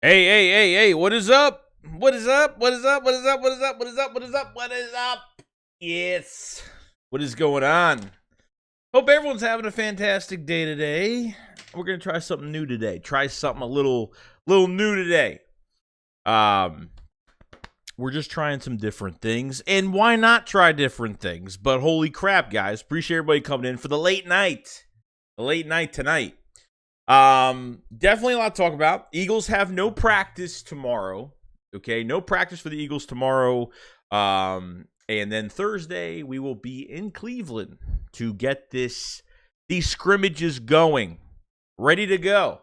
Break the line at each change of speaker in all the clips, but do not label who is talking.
Hey, what is up? What is up? What is up? What is up? What is up? What is up? What is up? What is up? Yes. What is going on? Hope everyone's having a fantastic day today. We're going to try something new today. Try something a little new today. We're just trying some different things. And why not try different things? But holy crap, guys. Appreciate everybody coming in for the late night. The late night tonight. Definitely a lot to talk about. Eagles have no practice tomorrow. Okay, no practice for the Eagles tomorrow. And then Thursday we will be in Cleveland to get these scrimmages going, ready to go.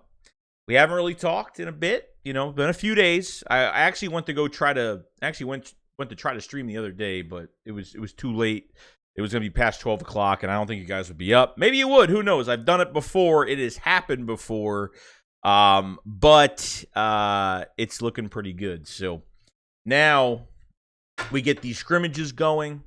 We haven't really talked in a bit. You know, been a few days. I actually went to try to stream the other day, but it was too late. It was going to be past 12 o'clock, and I don't think you guys would be up. Maybe you would. Who knows? I've done it before. It has happened before. But it's looking pretty good. So now we get these scrimmages going.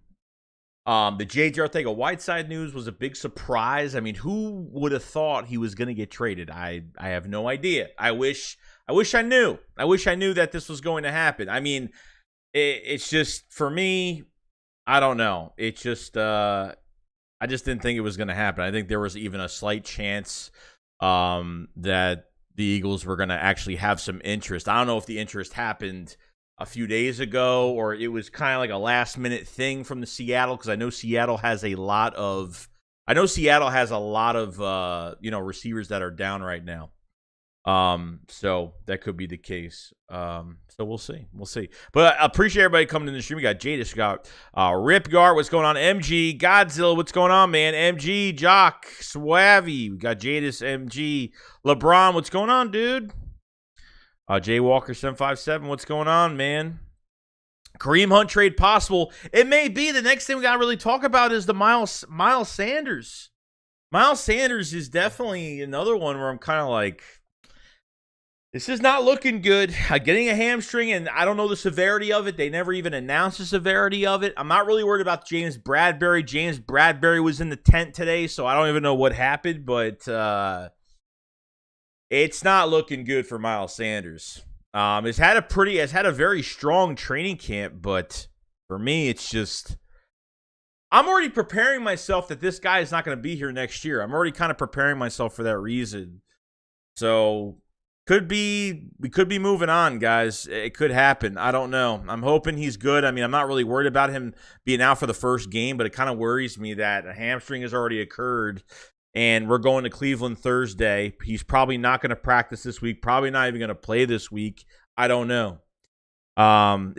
The JJAW thing, a Whiteside news was a big surprise. I mean, who would have thought he was going to get traded? I have no idea. I wish I knew. I wish I knew that this was going to happen. I mean, it's just, for me, I don't know. It's just, I just didn't think it was going to happen. I think there was even a slight chance that the Eagles were going to actually have some interest. I don't know if the interest happened a few days ago or it was kind of like a last-minute thing from the Seattle, because I know Seattle has a lot of receivers that are down right now. So that could be the case. So we'll see. But I appreciate everybody coming in the stream. We got Jadis, we got Ripgard, what's going on? MG, Godzilla, what's going on, man? MG, Jock, Swavy, we got Jadis, MG, LeBron, what's going on, dude? Jay Walker 757, what's going on, man? Kareem Hunt trade possible. It may be. The next thing we gotta really talk about is the Miles Sanders. Miles Sanders is definitely another one where I'm kind of like, this is not looking good. Getting a hamstring, and I don't know the severity of it. They never even announced the severity of it. I'm not really worried about James Bradberry. James Bradberry was in the tent today, so I don't even know what happened, but it's not looking good for Miles Sanders. It's had a very strong training camp, but for me, it's just, I'm already preparing myself that this guy is not going to be here next year. I'm already kind of preparing myself for that reason. So we could be moving on, guys. It could happen. I don't know. I'm hoping he's good. I mean, I'm not really worried about him being out for the first game, but it kind of worries me that a hamstring has already occurred, and we're going to Cleveland Thursday. He's probably not going to practice this week, probably not even going to play this week. I don't know.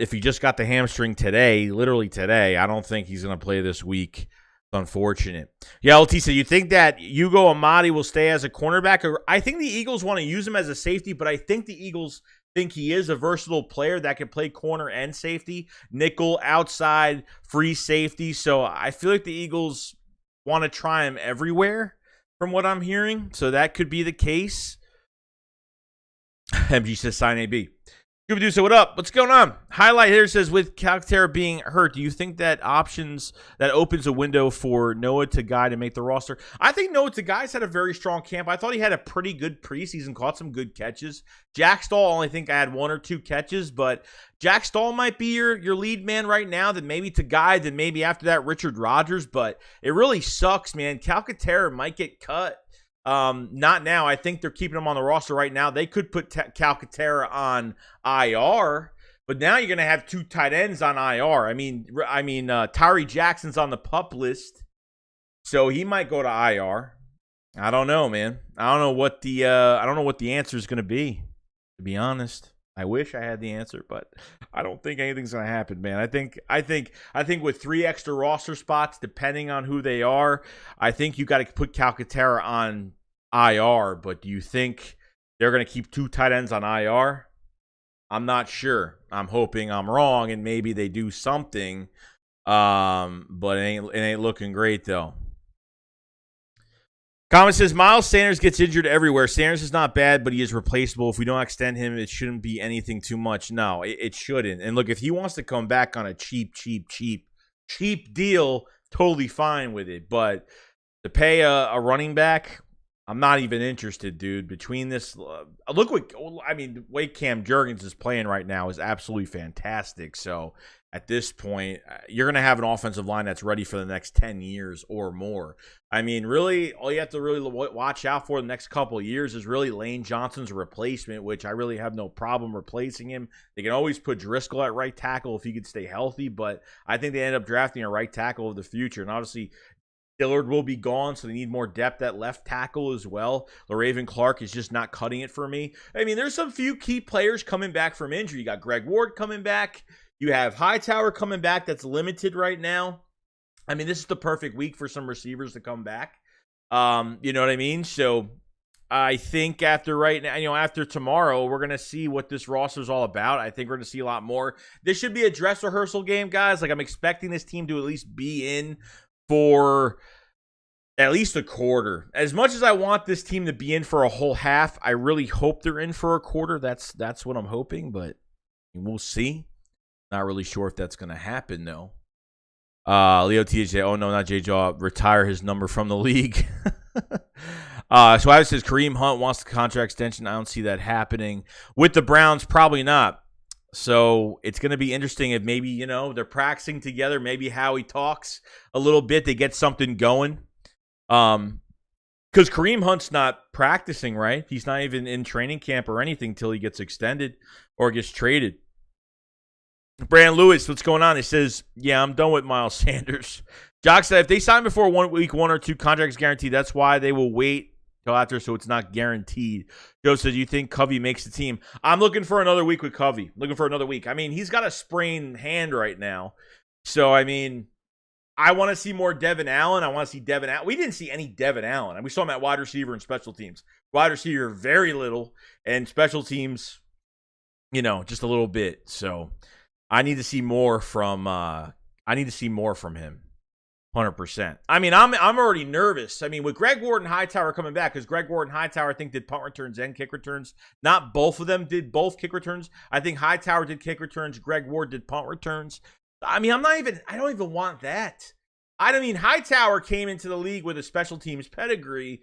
If he just got the hamstring today, literally today, I don't think he's going to play this week. Unfortunate. Yeah, LT said, you think that Hugo Amadi will stay as a cornerback? Or I think the Eagles want to use him as a safety, but I think the Eagles think he is a versatile player that can play corner and safety, nickel, outside, free safety. So I feel like the Eagles want to try him everywhere from what I'm hearing. So that could be the case. MG says sign AB. Scooby-Doo, so what up? What's going on? Highlight here says, with Calcaterra being hurt, do you think that opens a window for Noah Tagai to make the roster? I think Noah Tagai's had a very strong camp. I thought he had a pretty good preseason, caught some good catches. Jack Stahl only think I had 1 or 2 catches, but Jack Stahl might be your lead man right now, then maybe Tagai, then maybe after that Richard Rodgers, but it really sucks, man. Calcaterra might get cut. Not now. I think they're keeping him on the roster right now. They could put Calcaterra on IR, but now you're going to have 2 tight ends on IR. I mean, Tyree Jackson's on the PUP list, so he might go to IR. I don't know, man. I don't know what the answer is going to be, to be honest. I wish I had the answer, but I don't think anything's going to happen, man. I think with 3 extra roster spots, depending on who they are, I think you got to put Calcaterra on IR. But do you think they're going to keep 2 tight ends on IR? I'm not sure. I'm hoping I'm wrong, and maybe they do something. But it ain't looking great though. Comment says, Miles Sanders gets injured everywhere. Sanders is not bad, but he is replaceable. If we don't extend him, it shouldn't be anything too much. No, it shouldn't. And look, if he wants to come back on a cheap deal, totally fine with it. But to pay a running back I'm not even interested, dude. Between this, look what I mean. The way Cam Jurgens is playing right now is absolutely fantastic. So at this point, you're gonna have an offensive line that's ready for the next 10 years or more. I mean, really, all you have to really watch out for the next couple of years is really Lane Johnson's replacement, which I really have no problem replacing him. They can always put Driscoll at right tackle if he could stay healthy, but I think they end up drafting a right tackle of the future, and obviously Dillard will be gone, so they need more depth at left tackle as well. LaRaven Clark is just not cutting it for me. I mean, there's some few key players coming back from injury. You got Greg Ward coming back. You have Hightower coming back that's limited right now. I mean, this is the perfect week for some receivers to come back. You know what I mean? So I think after right now, after tomorrow, we're going to see what this roster is all about. I think we're going to see a lot more. This should be a dress rehearsal game, guys. Like, I'm expecting this team to at least be in for at least a quarter. As much as I want this team to be in for a whole half, I really hope they're in for a quarter. That's what I'm hoping, but we'll see. Not really sure if that's going to happen, though. Leo TJ, oh no, not JJAW, retire his number from the league. So I says Kareem Hunt wants the contract extension. I don't see that happening. With the Browns, probably not. So it's going to be interesting if maybe, they're practicing together. Maybe Howie talks a little bit. They get something going. Because Kareem Hunt's not practicing, right? He's not even in training camp or anything until he gets extended or gets traded. Brandon Lewis, what's going on? He says, yeah, I'm done with Miles Sanders. Jock said, if they sign before week 1 or 2, contracts guaranteed. That's why they will wait till after, so it's not guaranteed. Joe says, you think Covey makes the team? I'm looking for another week with Covey. Looking for another week. I mean, he's got a sprained hand right now. So, I mean, I want to see more Devin Allen. I want to see Devin Allen. We didn't see any Devin Allen. We saw him at wide receiver and special teams. Wide receiver, very little. And special teams, just a little bit. So, I need to see more from him. 100%. I mean, I'm already nervous. I mean, with Greg Ward and Hightower coming back, because Greg Ward and Hightower, I think, did punt returns and kick returns. Not both of them did both kick returns. I think Hightower did kick returns. Greg Ward did punt returns. I mean, I don't even want that. I mean, Hightower came into the league with a special teams pedigree,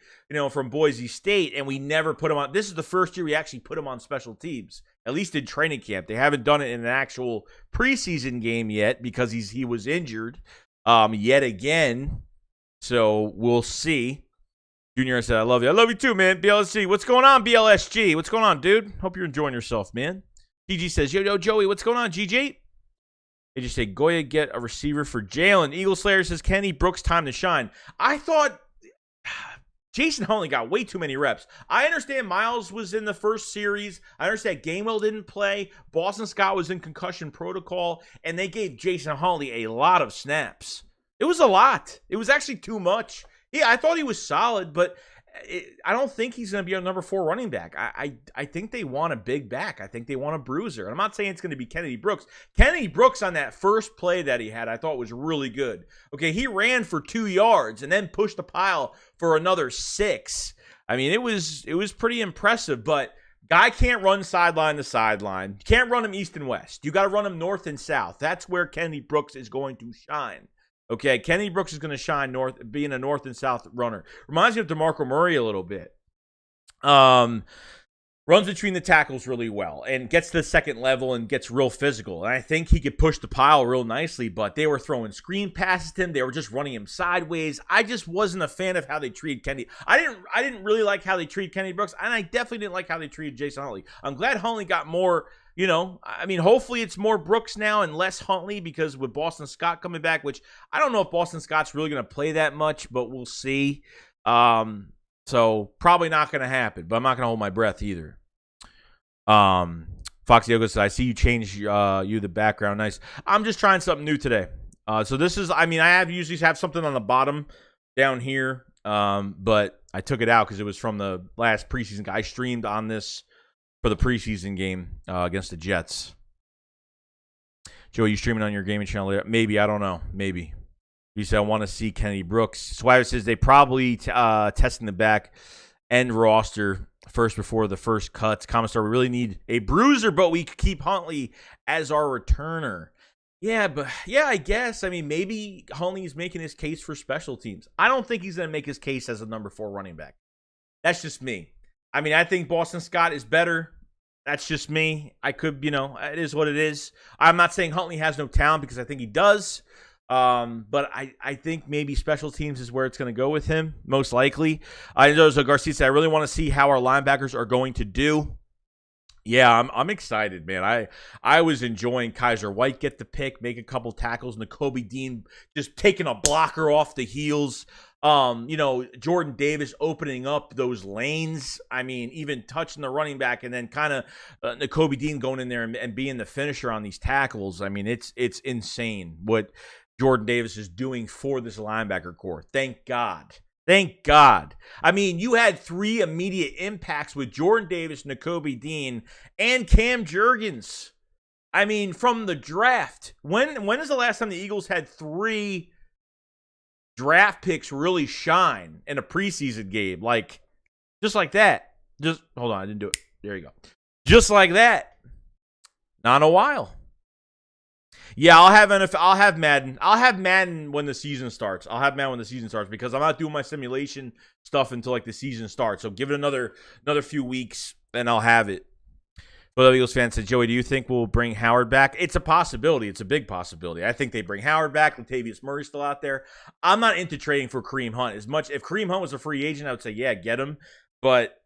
from Boise State, and we never put him on. This is the first year we actually put him on special teams, at least in training camp. They haven't done it in an actual preseason game yet because he was injured yet again. So we'll see. Junior said, I love you. I love you too, man. BLSG. What's going on, BLSG? What's going on, dude? Hope you're enjoying yourself, man. GG says, yo, Joey, what's going on, GG? They just say, Goya get a receiver for Jalen. Eagle Slayer says, Kenny Brooks, time to shine. I thought Jason Huntley got way too many reps. I understand Miles was in the first series. I understand Gainwell didn't play. Boston Scott was in concussion protocol. And they gave Jason Huntley a lot of snaps. It was a lot. It was actually too much. Yeah, I thought he was solid, but I don't think he's going to be a number 4 running back. I think they want a big back. I think they want a bruiser. And I'm not saying it's going to be Kennedy Brooks. Kennedy Brooks on that first play that he had, I thought was really good. Okay, he ran for 2 yards and then pushed the pile for another 6. I mean, it was pretty impressive, but guy can't run sideline to sideline. You can't run him east and west. You got to run him north and south. That's where Kennedy Brooks is going to shine. Okay, Kenny Brooks is going to shine being a north and south runner. Reminds me of DeMarco Murray a little bit. Runs between the tackles really well and gets to the second level and gets real physical. And I think he could push the pile real nicely, but they were throwing screen passes to him. They were just running him sideways. I just wasn't a fan of how they treated Kenny. I didn't really like how they treated Kenny Brooks, and I definitely didn't like how they treated Jason Huntley. I'm glad Huntley got more. I mean, hopefully it's more Brooks now and less Huntley, because with Boston Scott coming back, which I don't know if Boston Scott's really going to play that much, but we'll see. So probably not going to happen, but I'm not going to hold my breath either. Foxy Yoga said, I see you change the background. Nice. I'm just trying something new today. So this is, I mean, I usually have something on the bottom down here, but I took it out because it was from the last preseason. I streamed on this for the preseason game against the Jets. Joe, you streaming on your gaming channel later? Maybe, I don't know. Maybe. You said, I want to see Kennedy Brooks. Swagger says they probably testing the back end roster first before the first cuts. Commissar, we really need a bruiser, but we could keep Huntley as our returner. Yeah, I guess. I mean, maybe Huntley's making his case for special teams. I don't think he's going to make his case as a number 4 running back. That's just me. I mean, I think Boston Scott is better. That's just me. I could, it is what it is. I'm not saying Huntley has no talent because I think he does. But I think maybe special teams is where it's going to go with him, most likely. I know Garcia said, I really want to see how our linebackers are going to do. Yeah, I'm excited, man. I was enjoying Kaiser White get the pick, make a couple tackles, Nakobe Dean just taking a blocker off the heels. Jordan Davis opening up those lanes. I mean, even touching the running back, and then kind of Nakobe Dean going in there and being the finisher on these tackles. I mean, it's insane what Jordan Davis is doing for this linebacker core. Thank God. Thank God. I mean, you had 3 immediate impacts with Jordan Davis, Nakobe Dean, and Cam Jurgens. I mean, from the draft. When is the last time the Eagles had 3 draft picks really shine in a preseason game? Like, just like that. Just, hold on, I didn't do it. There you go. Just like that. Not in a while. Yeah, I'll have Madden. I'll have Madden when the season starts. Because I'm not doing my simulation stuff until like the season starts. So give it another few weeks and I'll have it. But the Eagles fan said, Joey, do you think we'll bring Howard back? It's a possibility. It's a big possibility. I think they bring Howard back. Latavius Murray's still out there. I'm not into trading for Kareem Hunt as much. If Kareem Hunt was a free agent, I would say, yeah, get him. But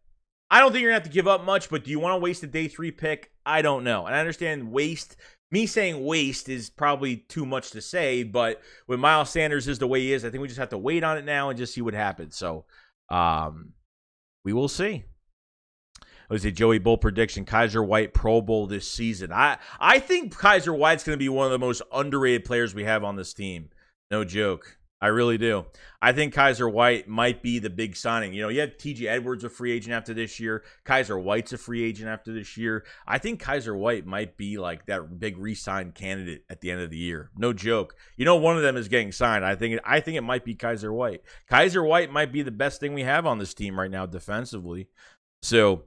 I don't think you're going to have to give up much. But do you want to waste a day 3 pick? I don't know. And I understand waste. Me saying waste is probably too much to say, but when Miles Sanders is the way he is, I think we just have to wait on it now and just see what happens. So we will see. It was a Joey Bowl prediction. Kaiser White Pro Bowl this season. I think Kaiser White's going to be one of the most underrated players we have on this team. No joke. I really do. I think Kaiser White might be the big signing. You have TJ Edwards a free agent after this year. Kaiser White's a free agent after this year. I think Kaiser White might be like that big re-sign candidate at the end of the year. No joke. One of them is getting signed. I think it might be Kaiser White. Kaiser White might be the best thing we have on this team right now defensively. So,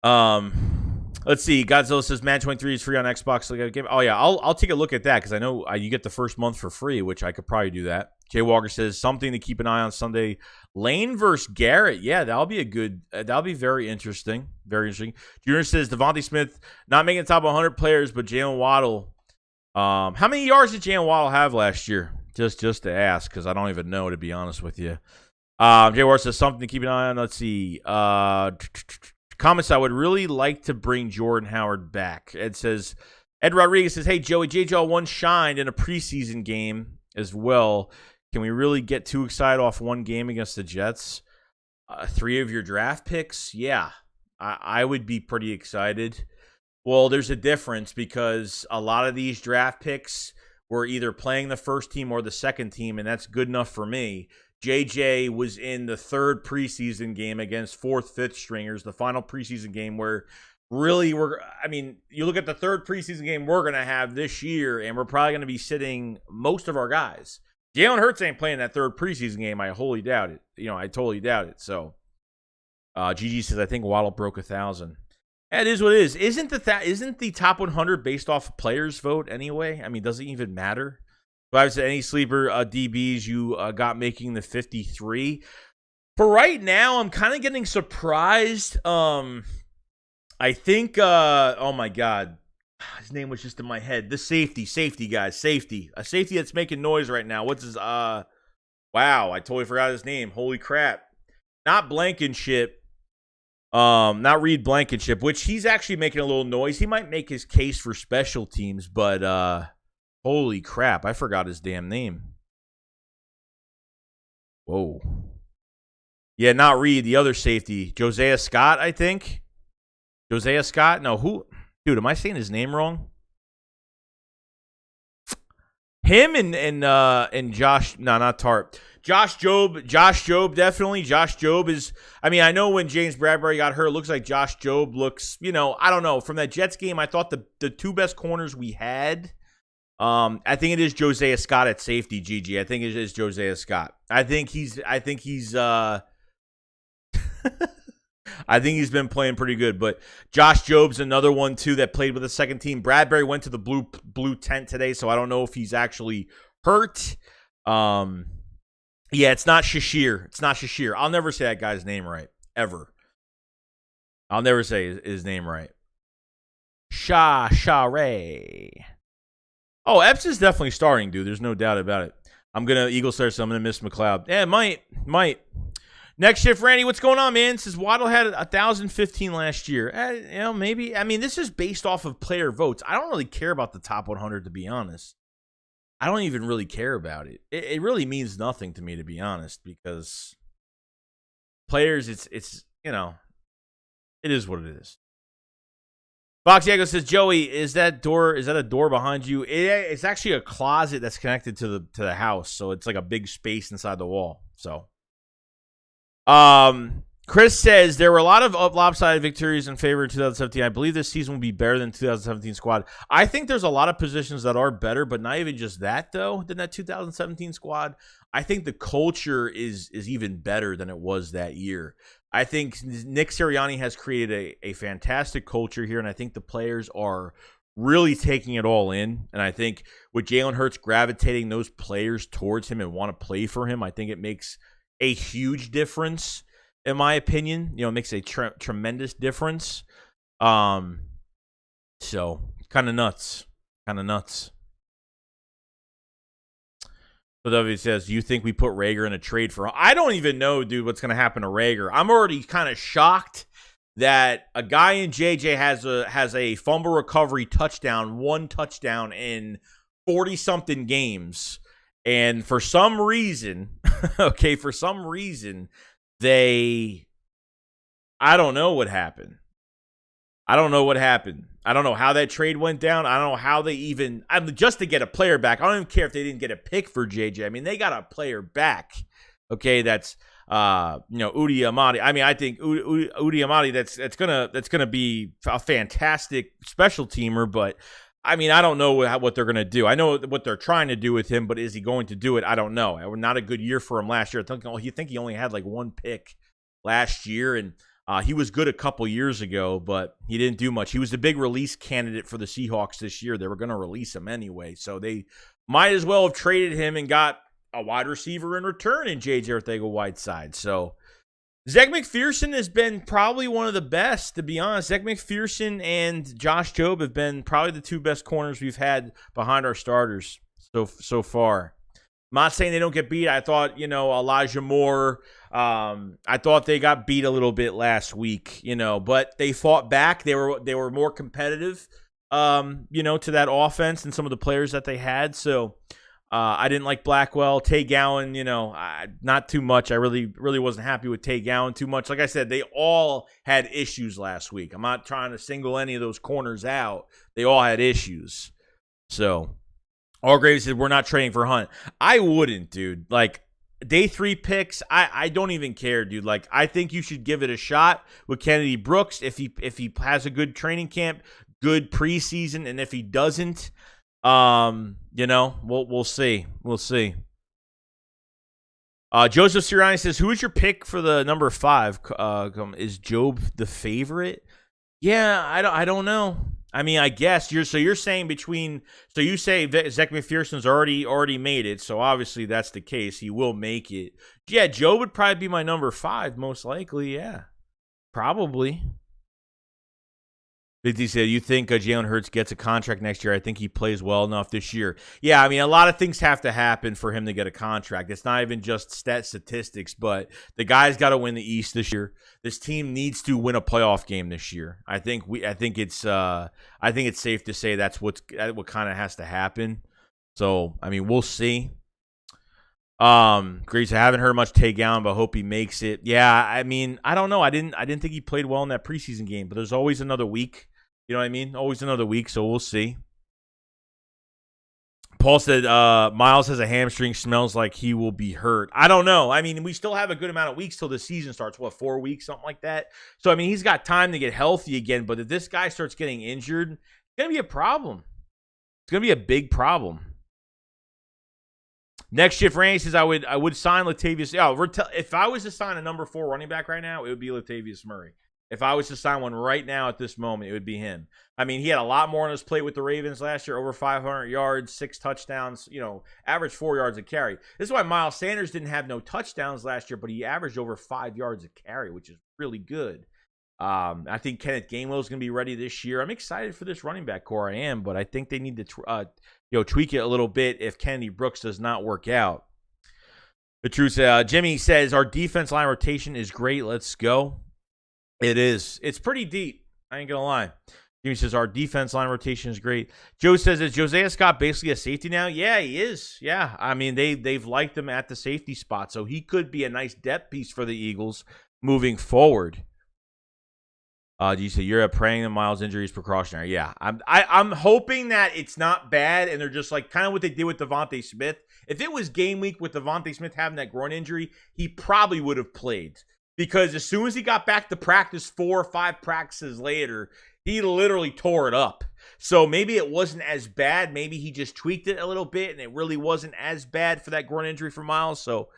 let's see. Godzilla says Madden 23 is free on Xbox. Oh yeah, I'll take a look at that because I know you get the first month for free, which I could probably do that. Jay Walker says something to keep an eye on Sunday. Lane versus Garrett. Yeah, that'll be very interesting. Very interesting. Junior says Devontae Smith not making the top 100 players, but Jalen Waddle. How many yards did Jalen Waddle have last year? Just to ask because I don't even know, to be honest with you. Jay Walker says something to keep an eye on. Let's see. Comments, I would really like to bring Jordan Howard back. Ed Rodriguez says, hey, Joey, JJAW 1 shined in a preseason game as well. Can we really get too excited off one game against the Jets? 3 of your draft picks? Yeah, I would be pretty excited. Well, there's a difference because a lot of these draft picks were either playing the first team or the second team, and that's good enough for me. JJ was in the 3rd preseason game against 4th, 5th stringers, the final preseason game where really you look at the 3rd preseason game we're going to have this year, and we're probably going to be sitting most of our guys. Jalen Hurts ain't playing that 3rd preseason game. I wholly doubt it. I totally doubt it. So, GG says, I think Waddle broke 1,000. It is what it is. Isn't the top 100 based off of players vote anyway? I mean, does it even matter? But I would say any sleeper DBs you got making the 53. For right now, I'm kind of getting surprised. I think, oh my God, his name was just in my head. The safety guys, safety. A safety that's making noise right now. What's his, wow, I totally forgot his name. Holy crap. Not Blankenship. Not Reed Blankenship, which he's actually making a little noise. He might make his case for special teams, but, holy crap, I forgot his damn name. Whoa. Yeah, not Reed, the other safety. Josiah Scott, I think. Josiah Scott? No, who? Dude, am I saying his name wrong? Him and Josh, no, not Tarp. Josh Jobe, definitely. Josh Jobe is, I know when James Bradbury got hurt, it looks like Josh Jobe looks, I don't know. From that Jets game, I thought the 2 best corners we had, I think it is Josiah Scott at safety, GG. I think it is Josiah Scott. I think he's I think he's been playing pretty good, but Josh Jobe's another one too that played with the second team. Bradbury went to the blue tent today, so I don't know if he's actually hurt. Yeah, it's not Shashir. I'll never say that guy's name right. ever. I'll never say his name right. Share. Oh, Epps is definitely starting, dude. There's no doubt about it. Eagle start, so I'm going to miss McLeod. Yeah, might. Next shift, Randy, what's going on, man? Says Waddle had 1,015 last year. Maybe. I mean, this is based off of player votes. I don't really care about the top 100, to be honest. I don't even really care about it. It really means nothing to me, to be honest, because players, it's it is what it is. Foxy says, Joey, is that a door behind you? It's actually a closet that's connected to the house, so it's like a big space inside the wall. So, Chris says there were a lot of lopsided victories in favor of 2017. I believe this season will be better than 2017 squad. I think there's a lot of positions that are better, but not even just that though. Than that 2017 squad, I think the culture is even better than it was that year. I think Nick Sirianni has created a fantastic culture here, and I think the players are really taking it all in. And I think with Jalen Hurts gravitating those players towards him and want to play for him, I think it makes a huge difference, in my opinion. It makes a tremendous difference. So kind of nuts. But W says, you think we put Reager in a trade for? I don't even know, dude, what's going to happen to Reager. I'm already kind of shocked that a guy in JJ has a fumble recovery touchdown, one touchdown in 40-something games. And for some reason, I don't know what happened. I don't know how that trade went down. I don't know how they even, just to get a player back. I don't even care if they didn't get a pick for JJ. I mean, they got a player back. Okay, that's Udi Amadi. I mean, I think Udi Amadi, that's gonna be a fantastic special teamer, but I mean, I don't know what they're gonna do. I know what they're trying to do with him, but is he going to do it? I don't know. Not a good year for him last year. I think he only had like one pick last year, and he was good a couple years ago, but he didn't do much. He was the big release candidate for the Seahawks this year. They were going to release him anyway, so they might as well have traded him and got a wide receiver in return in J.J. Arcega-Whiteside. So Zach McPherson has been probably one of the best, to be honest. Zach McPherson and Josh Jobe have been probably the two best corners we've had behind our starters so far. I'm not saying they don't get beat. I thought, Elijah Moore, I thought they got beat a little bit last week, but they fought back. They were more competitive, to that offense and some of the players that they had. So I didn't like Blackwell. Tay Gowan, not too much. I really wasn't happy with Tay Gowan too much. Like I said, they all had issues last week. I'm not trying to single any of those corners out. They all had issues. So Allgrave said, we're not trading for Hunt. I wouldn't, dude. Like, day 3 picks, I don't even care, dude. Like, I think you should give it a shot with Kennedy Brooks if he has a good training camp, good preseason, and if he doesn't, we'll see. We'll see. Joseph Sirianni says, who is your pick for the number 5? Is Jobe the favorite? Yeah, I don't know. I mean, I guess you're saying you say Zach McPherson's already made it, so obviously that's the case. He will make it. Yeah, Joe would probably be my number 5, most likely. Yeah, probably. Vinty said, you think Jalen Hurts gets a contract next year? I think he plays well enough this year. Yeah, I mean, a lot of things have to happen for him to get a contract. It's not even just statistics, but the guy's got to win the East this year. This team needs to win a playoff game this year. I think it's safe to say that's what kind of has to happen. So, I mean, we'll see. Grease, I haven't heard much Tay Gowan, but hope he makes it. Yeah, I mean, I don't know. I didn't think he played well in that preseason game, but there's always another week. You know what I mean? Always another week, so we'll see. Paul said, Miles has a hamstring, smells like he will be hurt. I don't know. I mean, we still have a good amount of weeks till the season starts. 4 weeks, something like that? So, I mean, he's got time to get healthy again, but if this guy starts getting injured, it's going to be a problem. It's going to be a big problem. Next shift, Randy says, I would sign Latavius. If I was to sign a number 4 running back right now, it would be Latavius Murray. If I was to sign one right now at this moment, it would be him. I mean, he had a lot more on his plate with the Ravens last year, over 500 yards, 6 touchdowns, average 4 yards a carry. This is why Miles Sanders didn't have no touchdowns last year, but he averaged over 5 yards a carry, which is really good. I think Kenneth Gainwell is going to be ready this year. I'm excited for this running back core. I am, but I think they need to tweak it a little bit if Kennedy Brooks does not work out. The truth, Jimmy says, our defense line rotation is great. Let's go. It is. It's pretty deep. I ain't going to lie. Jimmy says, our defense line rotation is great. Joe says, is Josiah Scott basically a safety now? Yeah, he is. Yeah. I mean, they've liked him at the safety spot, so he could be a nice depth piece for the Eagles moving forward. You say you're praying that Miles' injury is precautionary. Yeah, I'm hoping that it's not bad, and they're just like kind of what they did with Devontae Smith. If it was game week with Devontae Smith having that groin injury, he probably would have played. Because as soon as he got back to practice 4 or 5 practices later, he literally tore it up. So maybe it wasn't as bad. Maybe he just tweaked it a little bit, and it really wasn't as bad for that groin injury for Miles. So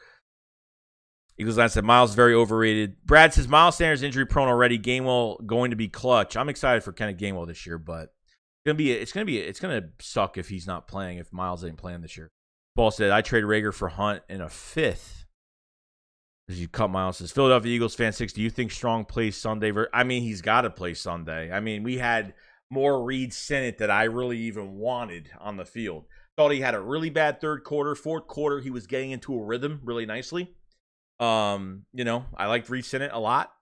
Eagles Line said Miles is very overrated. Brad says Miles Sanders injury prone already. Gainwell going to be clutch. I'm excited for Kenneth Gainwell this year, but it's gonna suck if he's not playing. If Miles ain't playing this year. Paul said I trade Reager for Hunt in a 5th. As you cut Miles says, Philadelphia Eagles fan 6. Do you think Strong plays Sunday? I mean, he's got to play Sunday. I mean, we had more Reed Sennett that I really even wanted on the field. Thought he had a really bad third quarter. Fourth quarter, he was getting into a rhythm really nicely. I liked Reed Sennett a lot.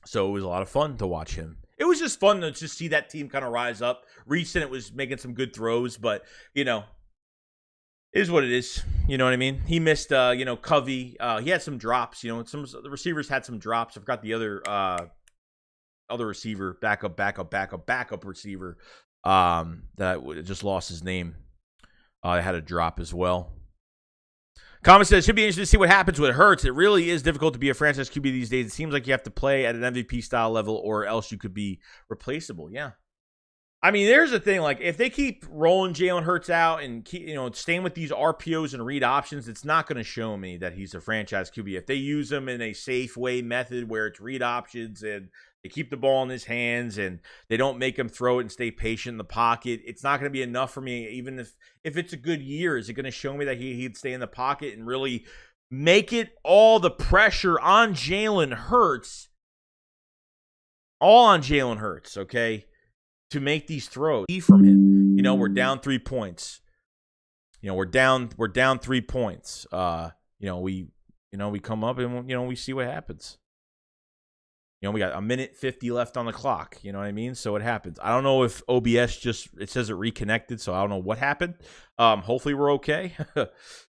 So it was a lot of fun to watch him. It was just fun to just see that team kind of rise up. Reed Sennett was making some good throws, but, it is what it is. You know what I mean? He missed, Covey. He had some drops. Some of the receivers had some drops. I forgot the other receiver, backup receiver that just lost his name. Had a drop as well. Comment says, should be interesting to see what happens with Hurts. It really is difficult to be a franchise QB these days. It seems like you have to play at an MVP style level or else you could be replaceable. Yeah. I mean, there's the thing, like, if they keep rolling Jalen Hurts out and keep, staying with these RPOs and read options, it's not going to show me that he's a franchise QB. If they use him in a safe way method where it's read options and they keep the ball in his hands and they don't make him throw it and stay patient in the pocket, it's not going to be enough for me. Even if it's a good year, is it going to show me that he'd stay in the pocket and really make it all the pressure on Jalen Hurts? All on Jalen Hurts, okay? To make these throws from him. We're down 3 points. We're down 3 points. We come up and we see what happens. We got a minute 50 left on the clock. You know what I mean? So it happens. I don't know if OBS it says it reconnected, so I don't know what happened. Hopefully we're okay.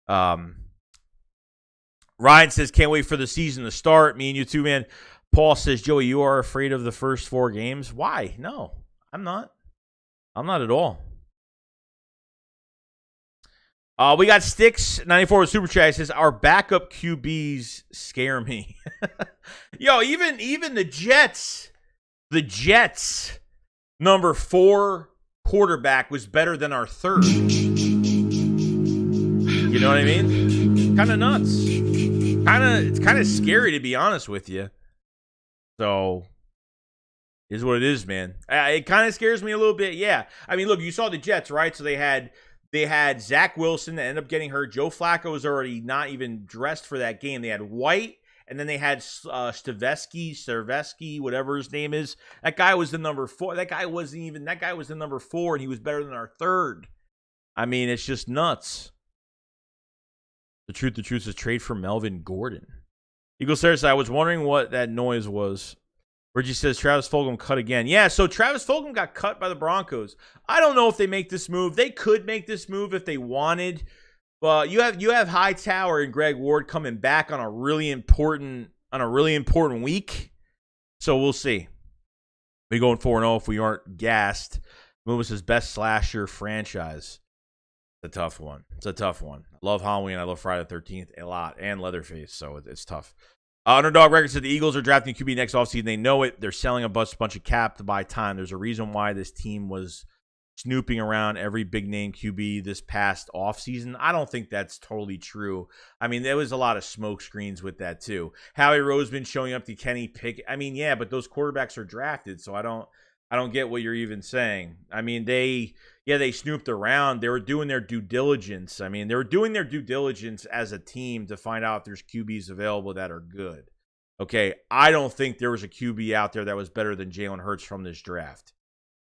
Ryan says, can't wait for the season to start. Me and you too, man. Paul says, Joey, you are afraid of the first 4 games. Why? No. I'm not at all. We got Sticks 94 with Super Chat. It says our backup QBs scare me. Yo, even the Jets number 4 quarterback was better than our 3rd. You know what I mean? Kind of nuts. It's kind of scary, to be honest with you. So is what it is, man. It kind of scares me a little bit. Yeah. I mean, look, you saw the Jets, right? So they had Zach Wilson that ended up getting hurt. Joe Flacco was already not even dressed for that game. They had White, and then they had Cerveski, whatever his name is. That guy was the number 4. That guy was the number 4, and he was better than our 3rd. I mean, it's just nuts. The truth is trade for Melvin Gordon. Eagle Sarah, I was wondering what that noise was. Reggie says Travis Fulgham cut again. Yeah, so Travis Fulgham got cut by the Broncos. I don't know if they make this move. They could make this move if they wanted. But you have Hightower and Greg Ward coming back on a really important week. So we'll see. We going 4-0 if we aren't gassed. Move says best slasher franchise. It's a tough one. I love Halloween. I love Friday the 13th a lot. And Leatherface, so it's tough. Underdog Records said the Eagles are drafting QB next offseason. They know it. They're selling a bunch of cap to buy time. There's a reason why this team was snooping around every big name QB this past offseason. I don't think that's totally true. I mean, there was a lot of smoke screens with that too. Howie Roseman showing up to Kenny Pickett. I mean, yeah, but those quarterbacks are drafted, so I don't get what you're even saying. I mean, they snooped around. They were doing their due diligence. I mean, they were doing their due diligence as a team to find out if there's QBs available that are good. Okay, I don't think there was a QB out there that was better than Jalen Hurts from this draft.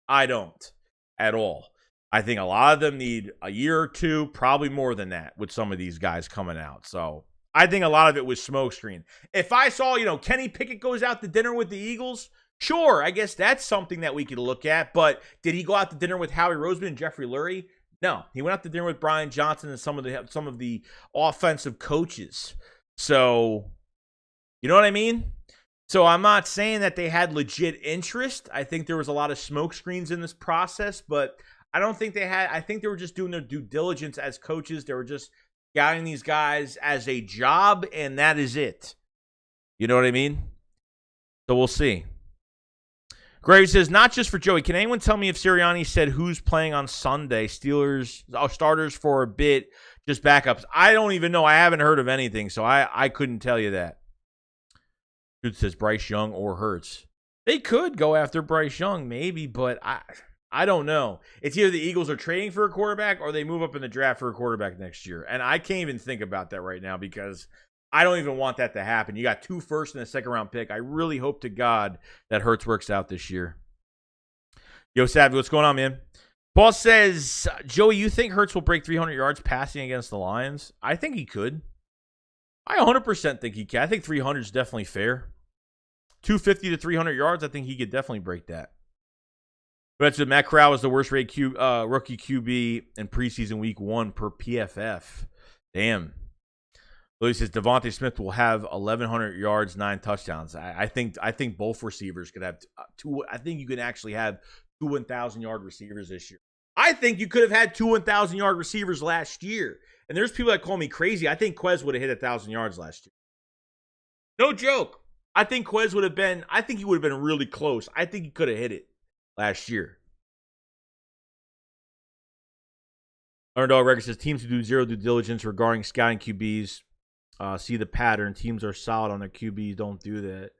I don't at all. I think a lot of them need a year or two, probably more than that, with some of these guys coming out. So I think a lot of it was smokescreen. If I saw, Kenny Pickett goes out to dinner with the Eagles, sure, I guess that's something that we could look at. But did he go out to dinner with Howie Roseman and Jeffrey Lurie? No, he went out to dinner with Brian Johnson and some of the offensive coaches. So, you know what I mean? So I'm not saying that they had legit interest. I think there was a lot of smoke screens in this process, but I don't think they had. I think they were just doing their due diligence as coaches. They were just scouting these guys as a job, and that is it. You know what I mean? So we'll see. Gray says, not just for Joey. Can anyone tell me if Sirianni said who's playing on Sunday? Steelers starters for a bit, just backups. I don't even know. I haven't heard of anything, so I couldn't tell you that. Dude says Bryce Young or Hurts. They could go after Bryce Young, maybe, but I don't know. It's either the Eagles are trading for a quarterback or they move up in the draft for a quarterback next year. And I can't even think about that right now because I don't even want that to happen. You got 2 firsts and a second-round pick. I really hope to God that Hurts works out this year. Yo, Savvy, what's going on, man? Paul says, Joey, you think Hurts will break 300 yards passing against the Lions? I think he could. I 100% think he can. I think 300 is definitely fair. 250 to 300 yards, I think he could definitely break that. But that's Matt Corral was the worst rated rookie QB in preseason week 1 per PFF. Damn. Louis says Devontae Smith will have 1,100 yards, 9 touchdowns. I think both receivers could have 2. I think you can actually have 2 1,000-yard receivers this year. I think you could have had 2 1,000-yard receivers last year. And there's people that call me crazy. I think Quez would have hit 1,000 yards last year. No joke. I think Quez would have been. I think he would have been really close. I think he could have hit it last year. Underdog Record says teams who do zero due diligence regarding scouting QBs see the pattern. Teams are solid on their QBs. Don't do that.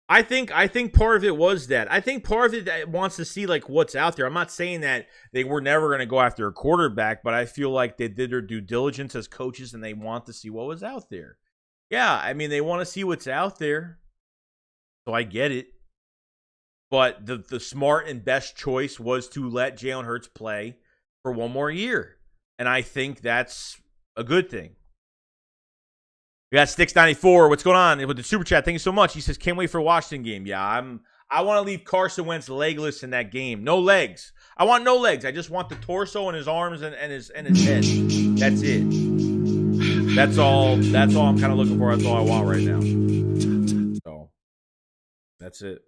I think part of it was that. I think part of it that wants to see like what's out there. I'm not saying that they were never going to go after a quarterback, but I feel like they did their due diligence as coaches and they want to see what was out there. Yeah, I mean they want to see what's out there. So I get it. But the smart and best choice was to let Jalen Hurts play for 1 more year. And I think that's a good thing. We got Sticks94. What's going on with the super chat? Thank you so much. He says, can't wait for a Washington game. Yeah, I want to leave Carson Wentz legless in that game. No legs. I want no legs. I just want the torso and his arms and his head. That's it. That's all I'm kind of looking for. That's all I want right now. So that's it.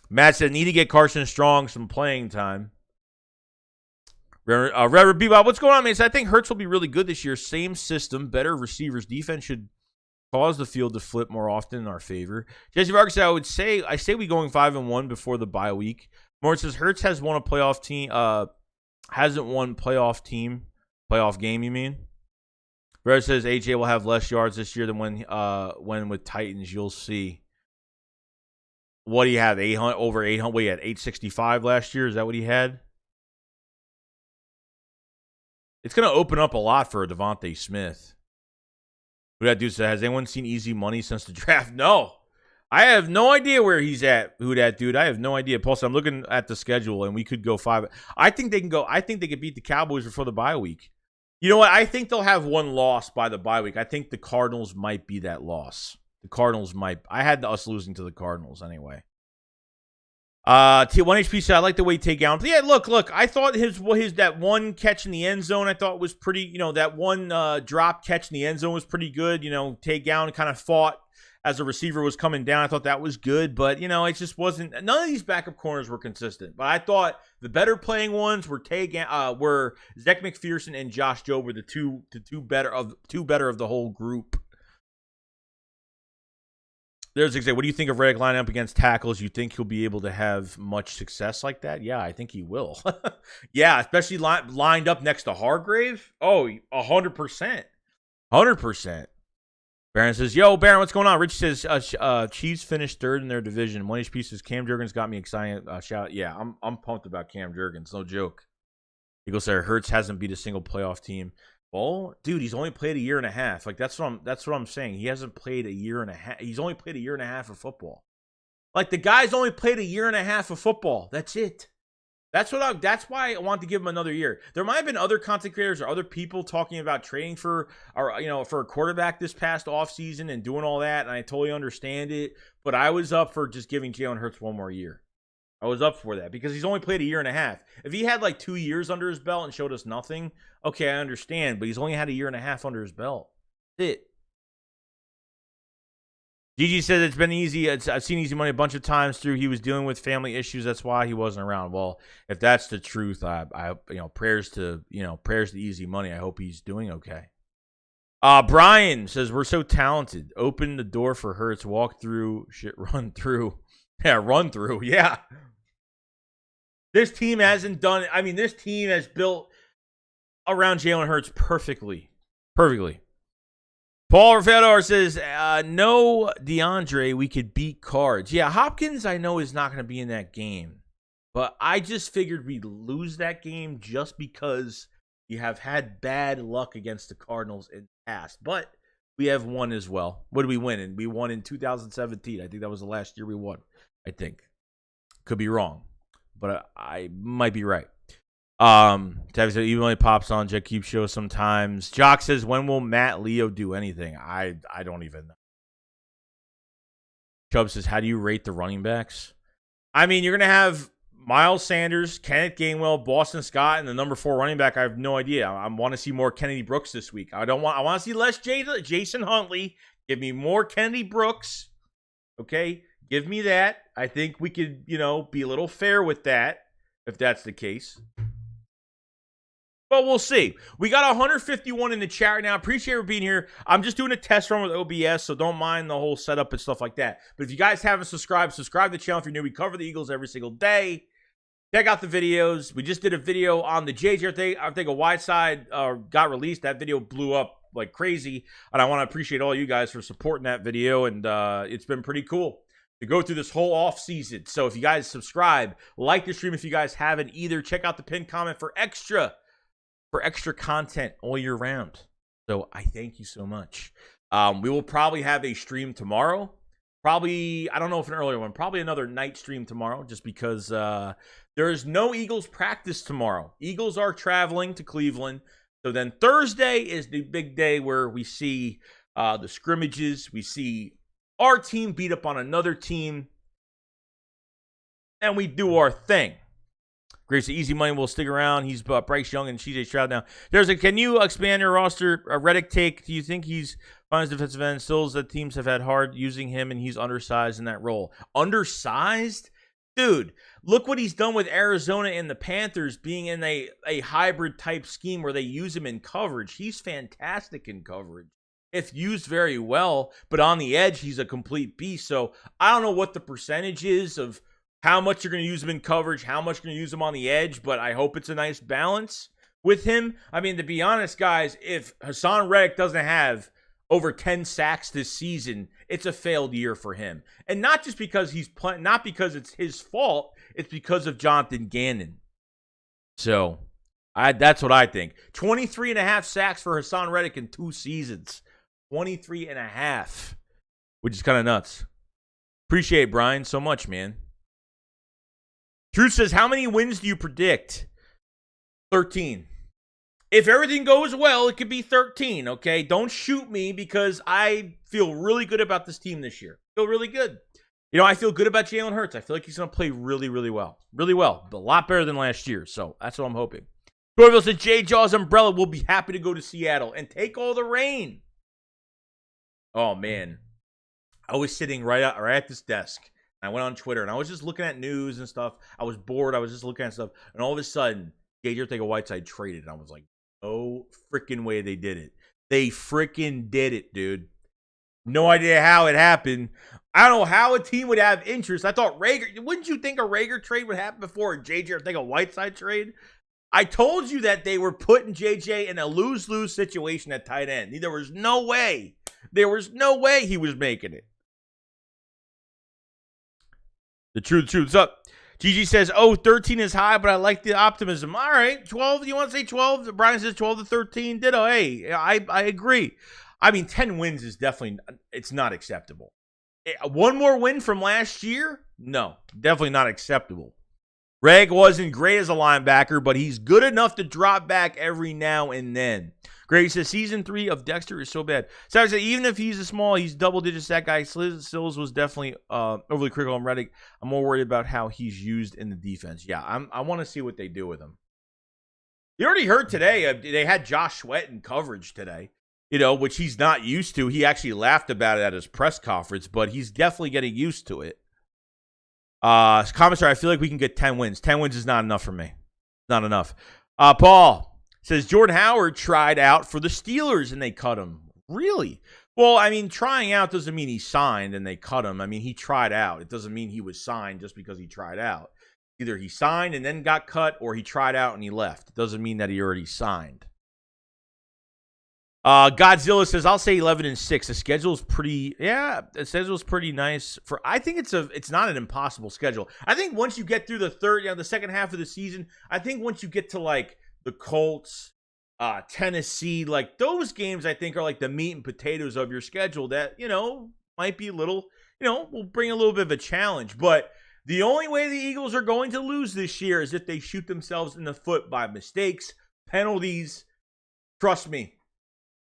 Matt said, need to get Carson Strong some playing time. Reverend Bebop, what's going on, man? So I think Hurts will be really good this year. Same system, better receivers. Defense should cause the field to flip more often in our favor. Jesse Vargas said, I say we going 5-1 before the bye week. Morton says Hurts has won a playoff team. Hasn't won playoff game. You mean? Red says AJ will have less yards this year than when with Titans. You'll see. What do you have? 800 over 800. What he had 865 last year. Is that what he had? It's going to open up a lot for Devontae Smith. Who that dude said, has anyone seen Easy Money since the draft? No. I have no idea where he's at. Who that dude? I have no idea. Paul said, I'm looking at the schedule, and we could go 5. I think they can go. I think they could beat the Cowboys before the bye week. You know what? I think they'll have 1 loss by the bye week. I think the Cardinals might be that loss. The Cardinals might. I had us losing to the Cardinals anyway. T1HP said, I like the way he take down. Yeah, look. I thought his that one catch in the end zone I thought was pretty, that one drop catch in the end zone was pretty good. Take down, kind of fought as a receiver was coming down. I thought that was good, but it just wasn't. None of these backup corners were consistent. But I thought the better playing ones were Zach McPherson and Josh Jobe were the two better of the whole group. There's exactly. What do you think of Reddick lining up against tackles? You think he'll be able to have much success like that? Yeah, I think he will. Yeah, especially lined up next to Hargrave. Oh, 100%. 100%. Baron says, yo, Baron, what's going on? Rich says, Chiefs finished third in their division. One HP says, Cam Jurgens got me excited. Shout, yeah, I'm pumped about Cam Jurgens. No joke. Eagles say Hurts hasn't beat a single playoff team. Well, dude, he's only played a year and a half. Like that's what I'm saying. He hasn't played a year and a half. He's only played a year and a half of football. Like the guy's only played a year and a half of football. That's it. That's why I want to give him another year. There might have been other content creators or other people talking about trading for a quarterback this past offseason and doing all that, and I totally understand it. But I was up for just giving Jalen Hurts one more year. I was up for that because he's only played a year and a half. If he had like 2 years under his belt and showed us nothing, okay, I understand. But he's only had a year and a half under his belt. That's it. Gigi says it's been easy. I've seen Easy Money a bunch of times through. He was dealing with family issues. That's why he wasn't around. Well, if that's the truth, I prayers to Easy Money. I hope he's doing okay. Brian says we're so talented. Open the door for Hurts. Walk through. Shit, run through. Yeah, run through. Yeah. This team hasn't done. I mean, this team has built around Jalen Hurts perfectly. Perfectly. Paul Rafador says, no DeAndre, we could beat Cards. Yeah, Hopkins, I know, is not going to be in that game. But I just figured we'd lose that game just because you have had bad luck against the Cardinals in the past. But we have won as well. What did we win? And we won in 2017. I think that was the last year we won. I think. Could be wrong. But I might be right. Tavis said, even when it pops on, Jack keeps show sometimes. Jock says, when will Matt Leo do anything? I don't even know. Chubb says, how do you rate the running backs? I mean, you're going to have Miles Sanders, Kenneth Gainwell, Boston Scott, and the number 4 running back. I have no idea. I want to see more Kennedy Brooks this week. I want to see less Jason Huntley. Give me more Kennedy Brooks. Okay? Give me that. I think we could, be a little fair with that, if that's the case. But we'll see. We got 151 in the chat right now. Appreciate you being here. I'm just doing a test run with OBS, so don't mind the whole setup and stuff like that. But if you guys haven't subscribed to the channel if you're new. We cover the Eagles every single day. Check out the videos. We just did a video on the JJAW thing. I think a wide side got released. That video blew up like crazy. And I want to appreciate all you guys for supporting that video. And it's been pretty cool to go through this whole off season. So if you guys subscribe, like the stream if you guys haven't either, check out the pinned comment for extra content all year round. So I thank you so much. We will probably have a stream tomorrow. Probably, I don't know if an earlier one, probably another night stream tomorrow, just because there is no Eagles practice tomorrow. Eagles are traveling to Cleveland. So then Thursday is the big day where we see the scrimmages. We see our team beat up on another team. And we do our thing. Grace, Easy Money will stick around. He's Bryce Young and CJ Stroud now. Can you expand your roster? Reddick take. Do you think he's finds defensive end? Stills that teams have had hard using him, and he's undersized in that role. Undersized? Dude, look what he's done with Arizona and the Panthers being in a hybrid type scheme where they use him in coverage. He's fantastic in coverage if used very well, but on the edge, he's a complete beast. So I don't know what the percentage is of how much you're going to use him in coverage, how much you're going to use him on the edge, but I hope it's a nice balance with him. I mean, to be honest, guys, if Hassan Reddick doesn't have over 10 sacks this season, it's a failed year for him. And not just because he's playing, not because it's his fault, it's because of Jonathan Gannon. So, that's what I think. 23.5 sacks for Hassan Reddick in 2 seasons. 23.5, which is kind of nuts. Appreciate it, Brian, so much, man. Truth says, how many wins do you predict? 13. If everything goes well, it could be 13, okay? Don't shoot me because I feel really good about this team this year. I feel really good. I feel good about Jalen Hurts. I feel like he's going to play really, really well. Really well. A lot better than last year, so that's what I'm hoping. Dorville says, JJAW's umbrella will be happy to go to Seattle and take all the rain. Oh, man. I was sitting right at this desk. I went on Twitter, and I was just looking at news and stuff. I was bored. I was just looking at stuff. And all of a sudden, J.J. Whiteside traded. And I was like, no freaking way they did it. They freaking did it, dude. No idea how it happened. I don't know how a team would have interest. I thought Reager, wouldn't you think a Reager trade would happen before a JJ or think a Whiteside trade? I told you that they were putting JJ in a lose-lose situation at tight end. There was no way. There was no way he was making it. The truth's up. Gigi says, 13 is high, but I like the optimism. All right, 12. You want to say 12? Brian says 12 to 13. Ditto. Hey, I agree. I mean, 10 wins is definitely, it's not acceptable. One more win from last year? No, definitely not acceptable. Reg wasn't great as a linebacker, but he's good enough to drop back every now and then. Greg says, season 3 of Dexter is so bad. So I said, even if he's a small, he's double digits. That guy, Sills was definitely overly critical on Reddick. I'm more worried about how he's used in the defense. Yeah, I want to see what they do with him. You already heard today, they had Josh Sweat in coverage today, which he's not used to. He actually laughed about it at his press conference, but he's definitely getting used to it. Commissar, I feel like we can get 10 wins. 10 wins is not enough for me. Not enough. Paul says Jordan Howard tried out for the Steelers and they cut him. Really? Well, I mean, trying out doesn't mean he signed and they cut him. I mean, he tried out. It doesn't mean he was signed just because he tried out. Either he signed and then got cut or he tried out and he left. It doesn't mean that he already signed. Godzilla says, I'll say 11-6. The schedule's pretty, the schedule's pretty nice. I think it's not an impossible schedule. I think once you get through the second half of the season, I think once you get to like the Colts, Tennessee, like those games, I think are like the meat and potatoes of your schedule that, might be a little, will bring a little bit of a challenge. But the only way the Eagles are going to lose this year is if they shoot themselves in the foot by mistakes, penalties. Trust me.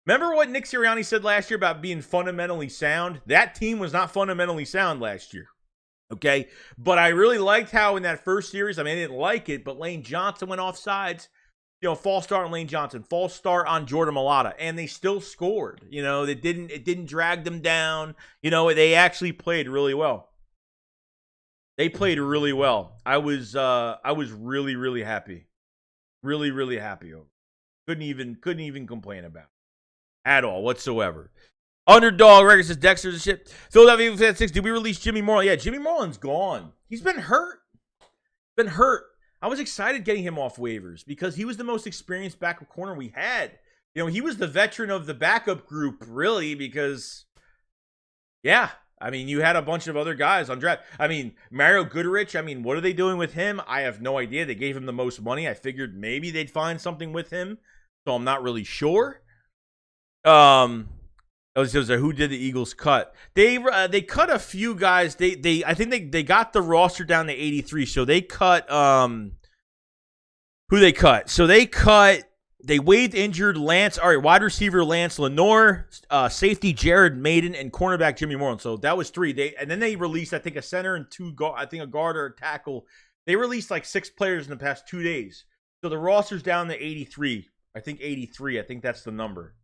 Remember what Nick Sirianni said last year about being fundamentally sound? That team was not fundamentally sound last year. Okay? But I really liked how in that first series, I mean, I didn't like it, but Lane Johnson went off sides. False start on Lane Johnson, false start on Jordan Mailata, and they still scored. It didn't drag them down. They actually played really well. They played really well. I was really, really happy. Really, really happy over it. Couldn't even complain about it. At all, whatsoever. Underdog record says Dexter's a shit. Philadelphia Eagles at 6. Did we release Jimmy Moreland? Yeah, Jimmy Moreland's gone. He's been hurt. I was excited getting him off waivers because he was the most experienced backup corner we had. He was the veteran of the backup group, really, because, I mean, you had a bunch of other guys on draft. I mean, Mario Goodrich, what are they doing with him? I have no idea. They gave him the most money. I figured maybe they'd find something with him, so I'm not really sure. Who did the Eagles cut? They cut a few guys. I think they got the roster down to 83. So they cut who they cut. So they waived injured wide receiver Lance Lenore, safety Jared Maiden, and cornerback Jimmy Moreland. So that was 3. And then they released I think a center and 2 I think a guard or a tackle. They released like 6 players in the past 2 days. So the roster's down to 83. I think 83. I think that's the number.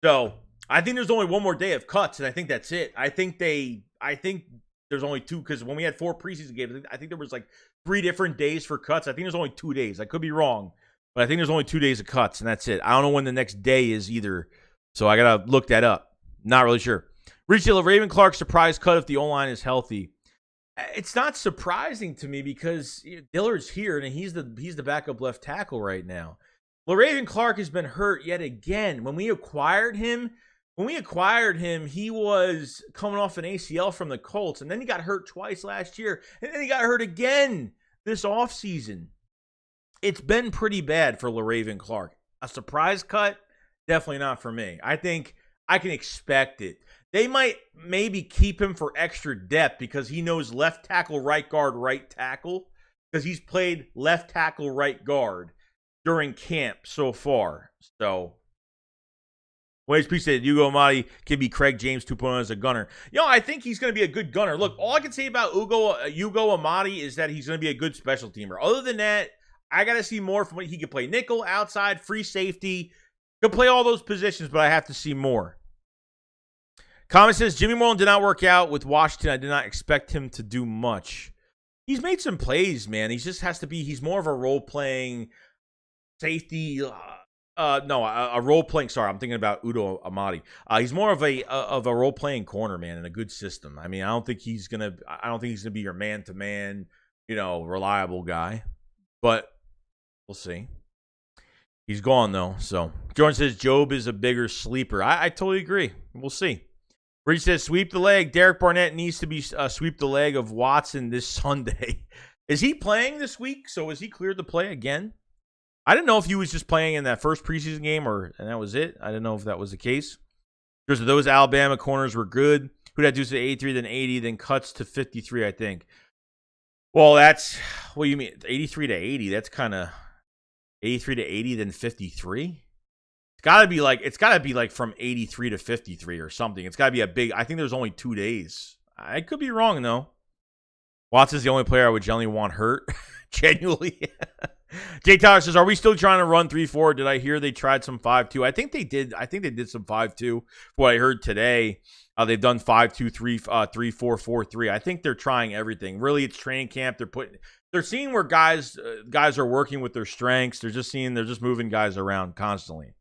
So I think there's only one more day of cuts, and I think that's it. I think there's only 2 because when we had 4 preseason games, I think there was like 3 different days for cuts. I think there's only 2 days. I could be wrong, but I think there's only 2 days of cuts, and that's it. I don't know when the next day is either, so I gotta look that up. Not really sure. Reacher, Raven Clark surprise cut if the O-line is healthy. It's not surprising to me because Dillard's here and he's the backup left tackle right now. LaRaven Clark has been hurt yet again. When we acquired him, he was coming off an ACL from the Colts, and then he got hurt twice last year, and then he got hurt again this offseason. It's been pretty bad for LaRaven Clark. A surprise cut? Definitely not for me. I think I can expect it. They might maybe keep him for extra depth because he knows left tackle, right guard, right tackle, because he's played left tackle, right guard during camp so far. So, HP said Ugo Amadi can be Craig James 2.0 as a gunner. I think he's going to be a good gunner. Look, all I can say about Ugo Amadi is that he's going to be a good special teamer. Other than that, I got to see more from what he could play. Nickel, outside, free safety. Could play all those positions, but I have to see more. Comment says, Jimmy Moreland did not work out with Washington. I did not expect him to do much. He's made some plays, man. He just has to be, he's more of a role-playing safety, no, a role playing. Sorry, I'm thinking about Udo Amadi. He's more of a role playing corner, man, in a good system. I mean, I don't think he's gonna be your man to man, reliable guy. But we'll see. He's gone though. So Jordan says Job is a bigger sleeper. I totally agree. We'll see. Reach says sweep the leg. Derek Barnett needs to be sweep the leg of Watson this Sunday. Is he playing this week? So is he cleared to play again? I didn't know if he was just playing in that first preseason game and that was it. I didn't know if that was the case. Because those Alabama corners were good. Who did I do to 83, then 80, then cuts to 53, I think. Well, that's, what do you mean? 83 to 80, that's kind of 83 to 80, then 53? It's got to be like from 83 to 53 or something. It's got to be a big, I think there's only 2 days. I could be wrong, though. Watson's the only player I would generally want hurt. Genuinely. Jay Tyler says, are we still trying to run 3-4? Did I hear they tried some 5-2? I think they did. I think they did some 5-2. What I heard today, they've done 5-2, 3-4, 4-3. I think they're trying everything. Really, it's training camp. They're seeing where guys are working with their strengths. They're just moving guys around constantly.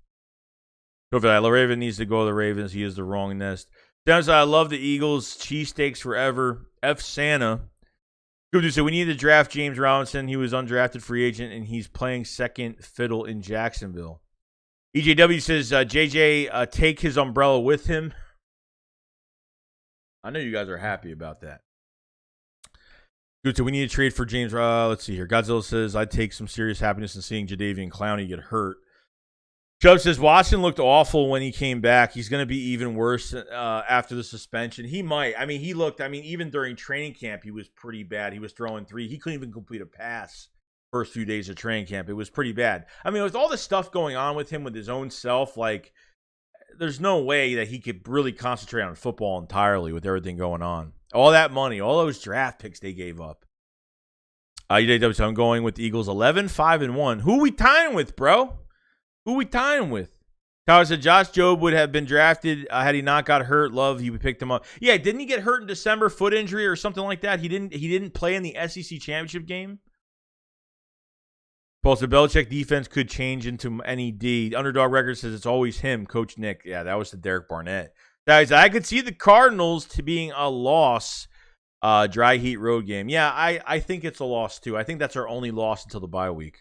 So if Raven needs to go to the Ravens, he is the wrong nest. Dennis, I love the Eagles. Cheesesteaks forever. F Santa. Good say we need to draft James Robinson. He was undrafted free agent, and he's playing second fiddle in Jacksonville. EJW says, JJ, take his umbrella with him. I know you guys are happy about that. Good, so we need to trade for James. Let's see here. Godzilla says, I'd take some serious happiness in seeing Jadeveon Clowney get hurt. Chubb says, Watson looked awful when he came back. He's going to be even worse after the suspension. He might. I mean, even during training camp, he was pretty bad. He was throwing 3. He couldn't even complete a pass first few days of training camp. It was pretty bad. I mean, with all the stuff going on with him with his own self, like, there's no way that he could really concentrate on football entirely with everything going on. All that money, all those draft picks they gave up. UJW, I'm going with the Eagles 11-5-1. Who we tying with, bro? Who we tying with? Tyler said Josh Jobe would have been drafted had he not got hurt. Love, he picked him up. Yeah, didn't he get hurt in December, foot injury or something like that? He didn't play in the SEC championship game. Paul said Belichick defense could change into NED. Underdog Record says it's always him, Coach Nick. Yeah, that was the Derek Barnett. Guys, I could see the Cardinals to being a loss. Dry heat road game. Yeah, I think it's a loss too. I think that's our only loss until the bye week.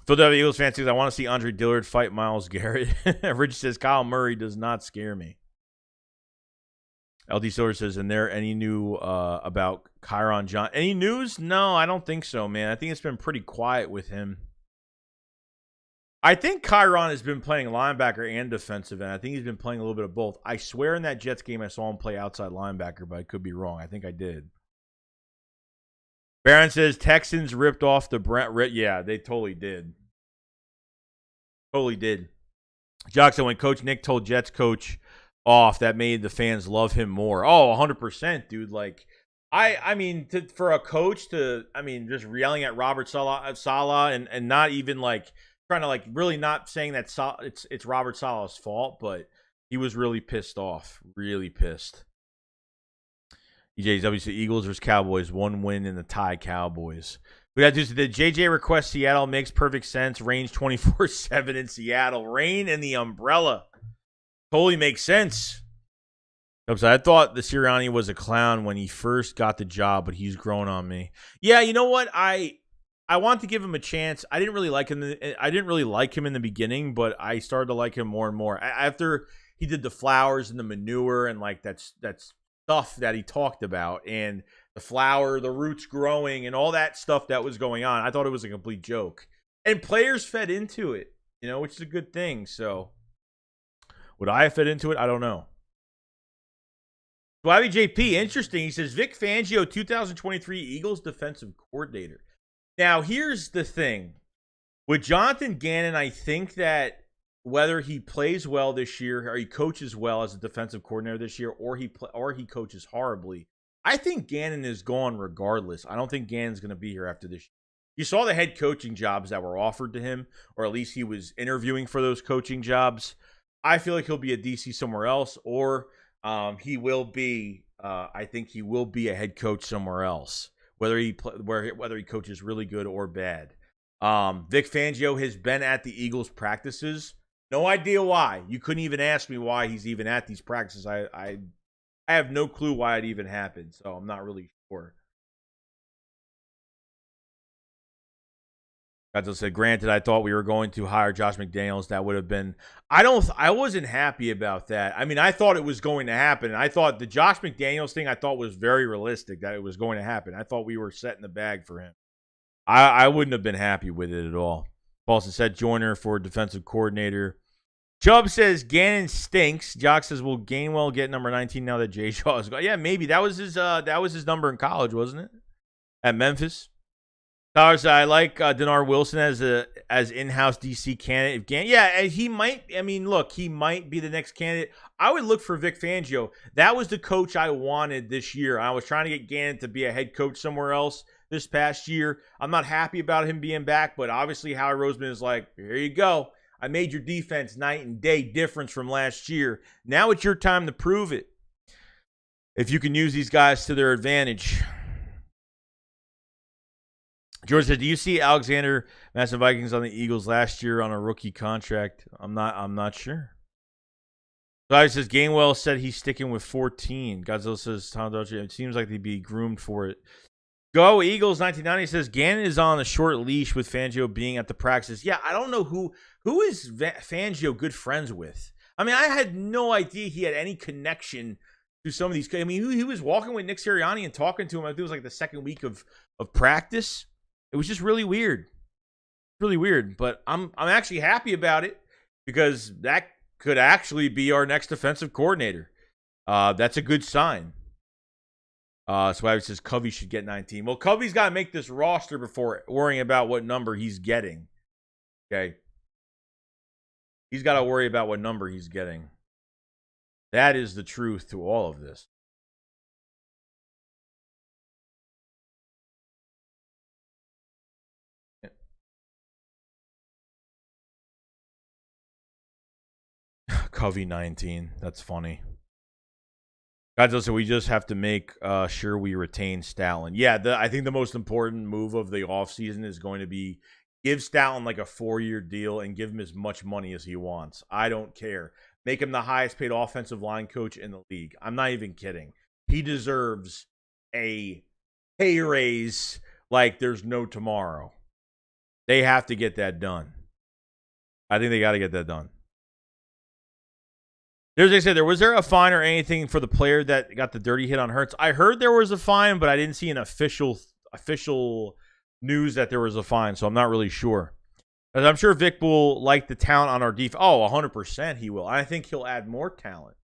Philadelphia Eagles fans says, I want to see Andre Dillard fight Myles Garrett. Rich says, Kyle Murray does not scare me. LD Silver says, and there any new about Kyron John? Any news? No, I don't think so, man. I think it's been pretty quiet with him. I think Kyron has been playing linebacker and defensive end. I think he's been playing a little bit of both. I swear in that Jets game I saw him play outside linebacker, but I could be wrong. I think I did. Barron says Texans ripped off the Brent. Yeah, they totally did. Totally did. Jackson, when Coach Nick told Jets coach off, that made the fans love him more. Oh, 100%, dude. Like, I mean, for a coach to, just yelling at Robert Saleh and not even like trying to like really not saying that it's Robert Saleh's fault, but he was really pissed off. Really pissed. EJW Eagles versus Cowboys. 1 win in the tie Cowboys. We got to do the JJ request Seattle. Makes perfect sense. Range 24/7 in Seattle. Rain and the umbrella. Totally makes sense. I thought the Sirianni was a clown when he first got the job, but he's grown on me. Yeah, you know what? I want to give him a chance. I didn't really like him in the beginning, but I started to like him more and more after he did the flowers and the manure and like that's stuff that he talked about and the flower, the roots growing and all that stuff that was going on. I thought it was a complete joke. And players fed into it, which is a good thing. So would I have fed into it? I don't know. Swabby JP, interesting. He says Vic Fangio, 2023 Eagles defensive coordinator. Now, here's the thing. With Jonathan Gannon, I think that whether he plays well this year or he coaches well as a defensive coordinator this year or he coaches horribly, I think Gannon is gone regardless. I don't think Gannon's going to be here after this year. You saw the head coaching jobs that were offered to him, or at least he was interviewing for those coaching jobs. I feel like he'll be a DC somewhere else, or he will be. I think he will be a head coach somewhere else, whether he coaches really good or bad. Vic Fangio has been at the Eagles practices. No idea why. You couldn't even ask me why he's even at these practices. I have no clue why it even happened, so I'm not really sure. Godzilla said, granted, I thought we were going to hire Josh McDaniels. That would have been... I wasn't happy about that. I mean, I thought it was going to happen. I thought the Josh McDaniels thing, I thought was very realistic that it was going to happen. I thought we were setting the bag for him. I wouldn't have been happy with it at all. Paulson said, Joyner for defensive coordinator. Chubb says, Gannon stinks. Jock says, will Gainwell get number 19 now that JJAW is gone? Yeah, maybe. That was his number in college, wasn't it? At Memphis. Tyler said, I like Denard Wilson as in-house DC candidate. Yeah, he might. I mean, look, he might be the next candidate. I would look for Vic Fangio. That was the coach I wanted this year. I was trying to get Gannon to be a head coach somewhere else this past year. I'm not happy about him being back, but obviously Howie Roseman is like, here you go. I made your defense night and day difference from last year. Now it's your time to prove it. If you can use these guys to their advantage. George said, do you see Alexander Madison Vikings on the Eagles last year on a rookie contract? I'm not sure. Guy says Gainwell said he's sticking with 14. Godzilla says Tom Dodge, it seems like they'd be groomed for it. Go Eagles 1990 says Gannon is on a short leash with Fangio being at the practice. Yeah, I don't know who is Fangio good friends with. I mean, I had no idea he had any connection to some of these. I mean, he was walking with Nick Sirianni and talking to him. I think it was like the second week of practice. It was just really weird. Really weird. But I'm actually happy about it because that could actually be our next defensive coordinator. That's a good sign. Swag says Covey should get 19. Well, Covey's got to make this roster before worrying about what number he's getting. Okay. He's got to worry about what number he's getting. That is the truth to all of this. Covey 19. That's funny. Guys, so we just have to make sure we retain Stalin. Yeah, I think the most important move of the offseason is going to be give Stalin like a 4-year deal and give him as much money as he wants. I don't care. Make him the highest paid offensive line coach in the league. I'm not even kidding. He deserves a pay raise like there's no tomorrow. They have to get that done. I think they got to get that done. There's, like I said, was there a fine or anything for the player that got the dirty hit on Hurts? I heard there was a fine, but I didn't see an official news that there was a fine, so I'm not really sure. But I'm sure Vic will like the talent on our defense. Oh, 100% he will. I think he'll add more talent.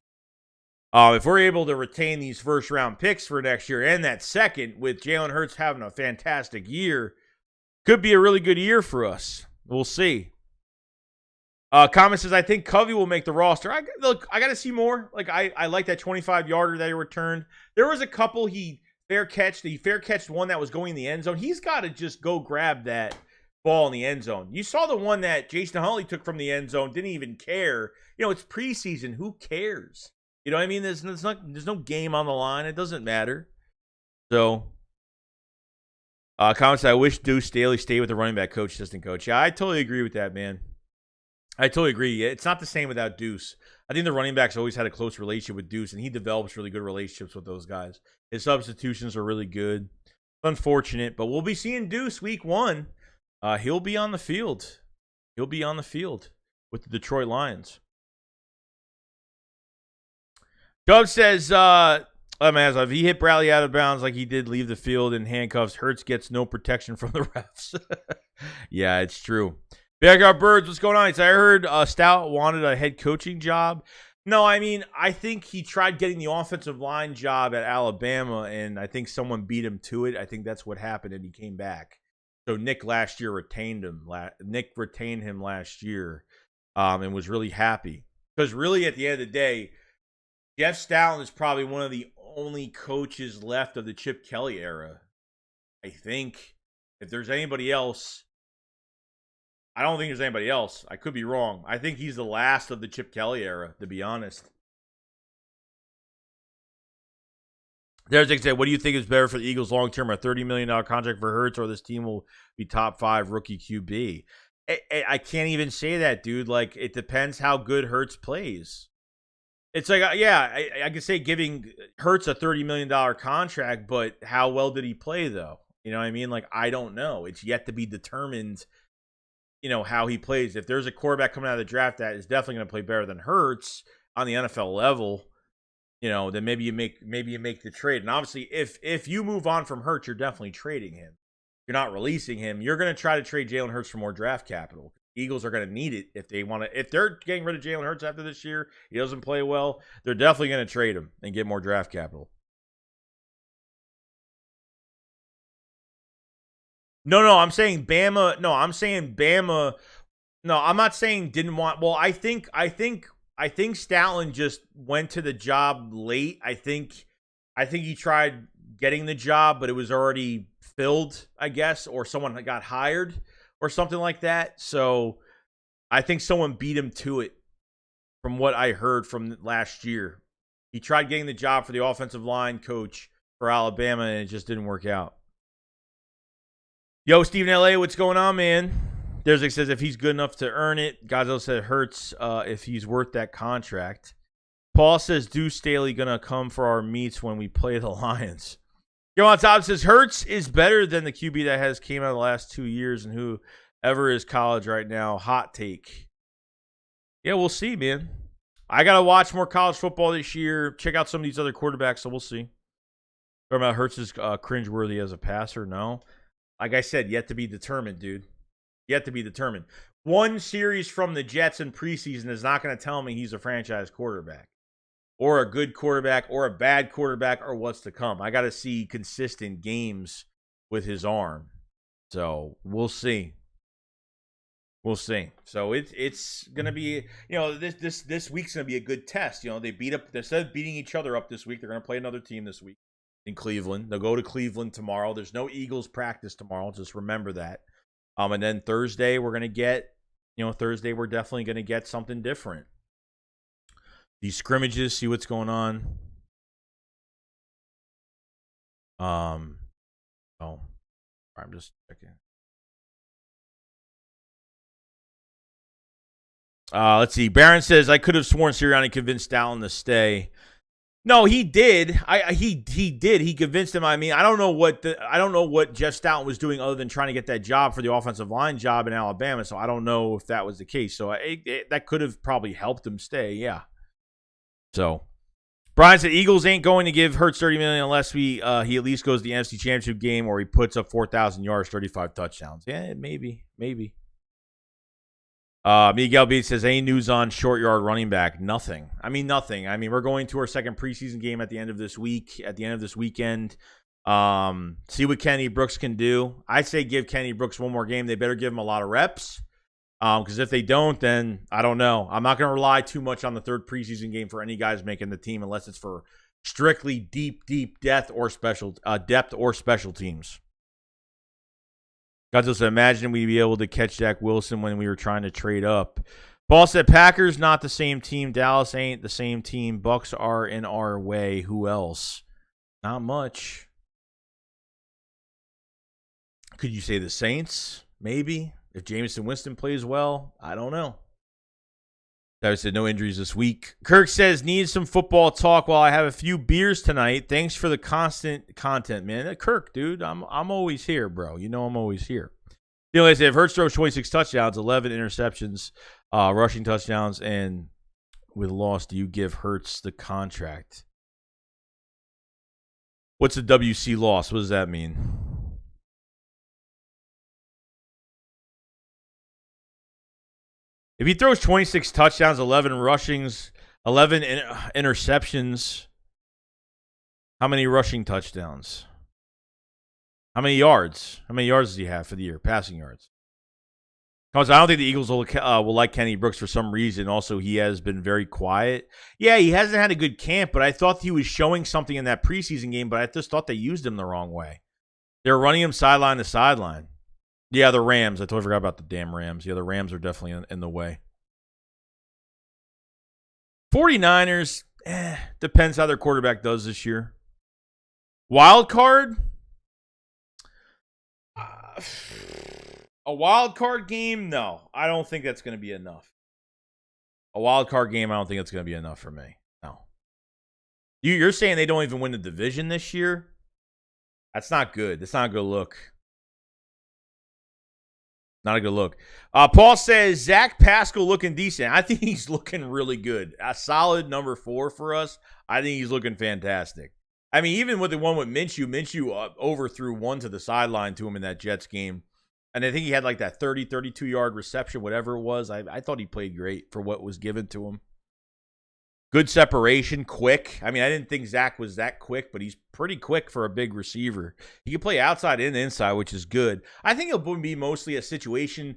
If we're able to retain these first-round picks for next year and that second, with Jalen Hurts having a fantastic year, could be a really good year for us. We'll see. Comment says, I think Covey will make the roster. I got to see more. Like, I like that 25-yarder that he returned. There was a couple he fair catched one that was going in the end zone. He's got to just go grab that ball in the end zone. You saw the one that Jason Huntley took from the end zone, didn't even care. You know, it's preseason. Who cares? You know what I mean? There's no game on the line. It doesn't matter. So, comment says, I wish Deuce Staley stayed with the running back coach, assistant coach. Yeah, I totally agree with that, man. I totally agree. It's not the same without Deuce. I think the running backs always had a close relationship with Deuce, and he develops really good relationships with those guys. His substitutions are really good. Unfortunate, but we'll be seeing Deuce week 1. He'll be on the field. He'll be on the field with the Detroit Lions. Dub says, if he hit Bradley out of bounds like he did leave the field in handcuffs, Hurts gets no protection from the refs. Yeah, it's true. Backyard Birds, what's going on? I heard Stout wanted a head coaching job. No, I mean, I think he tried getting the offensive line job at Alabama, and I think someone beat him to it. I think that's what happened, and he came back. So Nick last year retained him. Nick retained him last year and was really happy. Because really, at the end of the day, Jeff Stalin is probably one of the only coaches left of the Chip Kelly era. I think. If there's anybody else... I don't think there's anybody else. I could be wrong. I think he's the last of the Chip Kelly era, to be honest. There's like said, what do you think is better for the Eagles long term? A $30 million contract for Hurts, or this team will be top 5 rookie QB? I can't even say that, dude. Like, it depends how good Hurts plays. It's like, yeah, I could say giving Hurts a $30 million contract, but how well did he play, though? You know what I mean? Like, I don't know. It's yet to be determined, you know, how he plays. If there's a quarterback coming out of the draft that is definitely going to play better than Hurts on the NFL level, you know, then maybe you make the trade. And obviously, if you move on from Hurts, you're definitely trading him. You're not releasing him. You're going to try to trade Jalen Hurts for more draft capital. Eagles are going to need it if they want to. If they're getting rid of Jalen Hurts after this year, he doesn't play well, they're definitely going to trade him and get more draft capital. No, I'm saying Bama. No, I'm saying Bama. No, I'm not saying didn't want. Well, I think Stoutland just went to the job late. I think he tried getting the job, but it was already filled, I guess, or someone got hired or something like that. So I think someone beat him to it, from what I heard from last year. He tried getting the job for the offensive line coach for Alabama, and it just didn't work out. Yo, Stephen LA, what's going on, man? Derek says if he's good enough to earn it. Gazelle said Hurts if he's worth that contract. Paul says Deuce Staley gonna come for our meets when we play the Lions. Yo, on top says Hurts is better than the QB that has came out of the last 2 years and whoever is college right now. Hot take. Yeah, we'll see, man. I gotta watch more college football this year. Check out some of these other quarterbacks, so we'll see. Talking about Hurts is cringeworthy as a passer. No. Like I said, yet to be determined, dude. Yet to be determined. One series from the Jets in preseason is not going to tell me he's a franchise quarterback or a good quarterback or a bad quarterback or what's to come. I got to see consistent games with his arm. So we'll see. We'll see. So it's going to be, you know, this week's going to be a good test. You know, instead of beating each other up this week, they're going to play another team this week in Cleveland. They'll go to Cleveland tomorrow. There's no Eagles practice tomorrow. Just remember that. And then Thursday, we're definitely going to get something different. These scrimmages, see what's going on. I'm just checking. Let's see. Barron says, I could have sworn Sirianni convinced Allen to stay. No, he did. He did. He convinced him. I mean, I don't know what Jeff Stoutland was doing other than trying to get that job for the offensive line job in Alabama. So I don't know if that was the case. So that could have probably helped him stay. Yeah. So Brian said Eagles ain't going to give Hurts $30 million unless he at least goes to the NFC Championship game or he puts up 4,000 yards, 35 touchdowns. Yeah, maybe. Miguel B says, any news on short yard running back? Nothing. I mean, we're going to our second preseason game at the end of this weekend. See what Kenny Brooks can do. I say give Kenny Brooks one more game. They better give him a lot of reps. Because if they don't, then I don't know. I'm not going to rely too much on the third preseason game for any guys making the team unless it's for strictly deep depth or special teams. Godzilla said, imagine we'd be able to catch Zach Wilson when we were trying to trade up. Paul said, Packers not the same team. Dallas ain't the same team. Bucks are in our way. Who else? Not much. Could you say the Saints? Maybe. If Jameson Winston plays well, I don't know. I said no injuries this week. Kirk says, need some football talk while I have a few beers tonight. Thanks for the constant content, man. Kirk, dude, I'm always here, bro. You know I'm always here. You know, I said, if Hurts throws 26 touchdowns, 11 interceptions, rushing touchdowns, and with loss, do you give Hurts the contract? What's a WC loss? What does that mean? If he throws 26 touchdowns, 11 rushings, 11 interceptions, how many rushing touchdowns? How many yards? How many yards does he have for the year? Passing yards. Because I don't think the Eagles will like Kenny Brooks for some reason. Also, he has been very quiet. Yeah, he hasn't had a good camp, but I thought he was showing something in that preseason game, but I just thought they used him the wrong way. They were running him sideline to sideline. Yeah, the Rams. I totally forgot about the damn Rams. Yeah, the Rams are definitely in the way. 49ers, depends how their quarterback does this year. Wild card? A wild card game? No. I don't think that's going to be enough. A wild card game, I don't think it's going to be enough for me. No. You're saying they don't even win the division this year? That's not good. That's not a good look. Not a good look. Paul says, Zach Pascal looking decent. I think he's looking really good. A solid number 4 for us. I think he's looking fantastic. I mean, even with the one with Minshew overthrew one to the sideline to him in that Jets game. And I think he had like that 32-yard reception, whatever it was. I thought he played great for what was given to him. Good separation, quick. I mean, I didn't think Zach was that quick, but he's pretty quick for a big receiver. He can play outside and inside, which is good. I think he'll be mostly a situational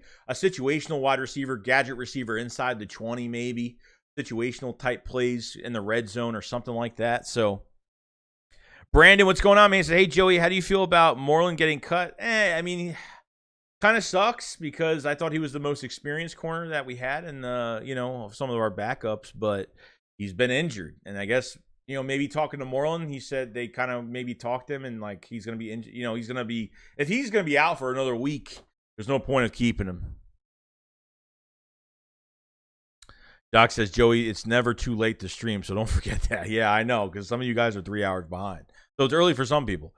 wide receiver, gadget receiver inside the 20 maybe. Situational type plays in the red zone or something like that. So, Brandon, what's going on, man? He said, hey, Joey, how do you feel about Moreland getting cut? I mean, kind of sucks because I thought he was the most experienced corner that we had in some of our backups, but he's been injured. And I guess, maybe talking to Moreland, he said they kind of maybe talked him and like he's going to be injured. If he's going to be out for another week, there's no point of keeping him. Doc says, Joey, it's never too late to stream, so don't forget that. Yeah, I know, because some of you guys are 3 hours behind. So it's early for some people.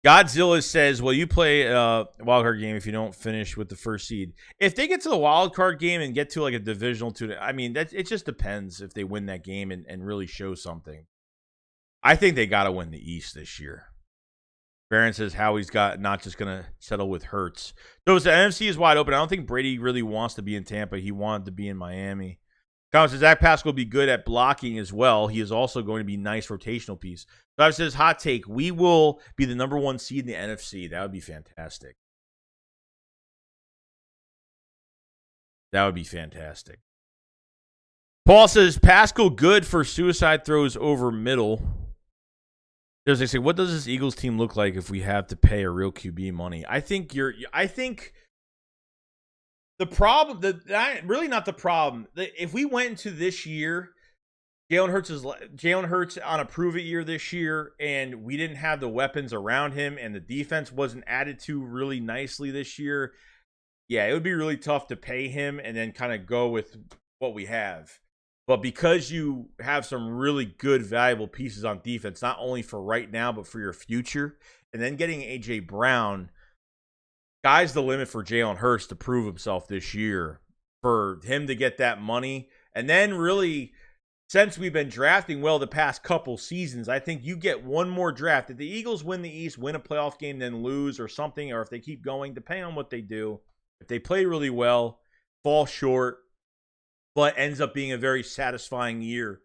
Godzilla says, well, you play a wildcard game if you don't finish with the first seed. If they get to the wildcard game and get to like a divisional two, I mean, it just depends if they win that game and really show something. I think they got to win the East this year. Barron says Howie's not just going to settle with Hurts. So the NFC is wide open. I don't think Brady really wants to be in Tampa. He wanted to be in Miami. Collins says Zach Pascal will be good at blocking as well. He is also going to be a nice rotational piece. So says hot take, we will be the number 1 seed in the NFC. That would be fantastic. That would be fantastic. Paul says Pascal good for suicide throws over middle. There's they say, what does this Eagles team look like if we have to pay a real QB money? I think the problem, really not the problem. If we went into this year, Jalen Hurts on a prove-it year this year, and we didn't have the weapons around him, and the defense wasn't added to really nicely this year, yeah, it would be really tough to pay him and then kind of go with what we have. But because you have some really good, valuable pieces on defense, not only for right now, but for your future, and then getting A.J. Brown, sky's the limit for Jalen Hurts to prove himself this year, for him to get that money. And then really, since we've been drafting well the past couple seasons, I think you get one more draft. If the Eagles win the East, win a playoff game, then lose or something, or if they keep going, depending on what they do, if they play really well, fall short, but ends up being a very satisfying year,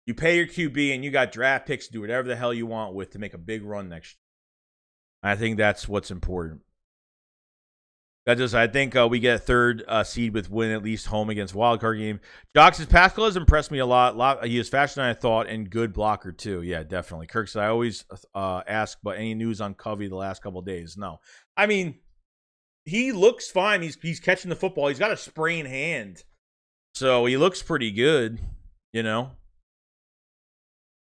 you pay your QB and you got draft picks to do whatever the hell you want with to make a big run next year. I think that's what's important. I think we get a third seed with win at least home against wildcard game. Jock says Pascal has impressed me a lot. He is faster than I thought and good blocker too. Yeah, definitely. Kirk said I always ask, but any news on Covey the last couple of days? No. I mean, he looks fine. He's catching the football. He's got a sprained hand, so he looks pretty good.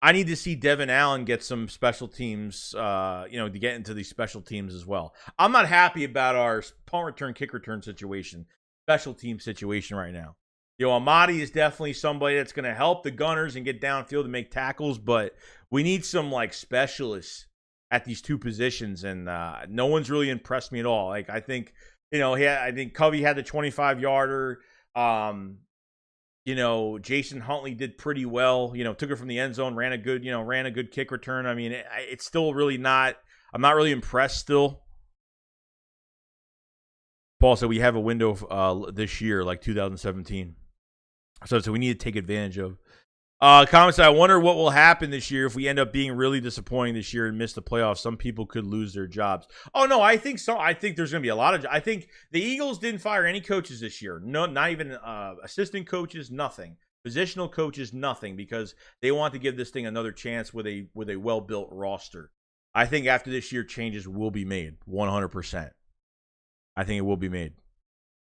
I need to see Devin Allen get some special teams, to get into these special teams as well. I'm not happy about our punt return, kick return situation, special team situation right now. Amadi is definitely somebody that's going to help the Gunners and get downfield and make tackles, but we need some specialists at these two positions, and no one's really impressed me at all. I think, I think Covey had the 25-yarder. Jason Huntley did pretty well, took it from the end zone, ran a good kick return. I mean, it's still really not, I'm not really impressed still. Paul said we have a window this year, like 2017. So we need to take advantage of. Comments, I wonder what will happen this year if we end up being really disappointing this year and miss the playoffs. Some people could lose their jobs. Oh, no, I think so. I think there's going to be a lot of – I think the Eagles didn't fire any coaches this year. No, not even assistant coaches, nothing. Positional coaches, nothing, because they want to give this thing another chance with a well-built roster. I think after this year, changes will be made, 100%. I think it will be made.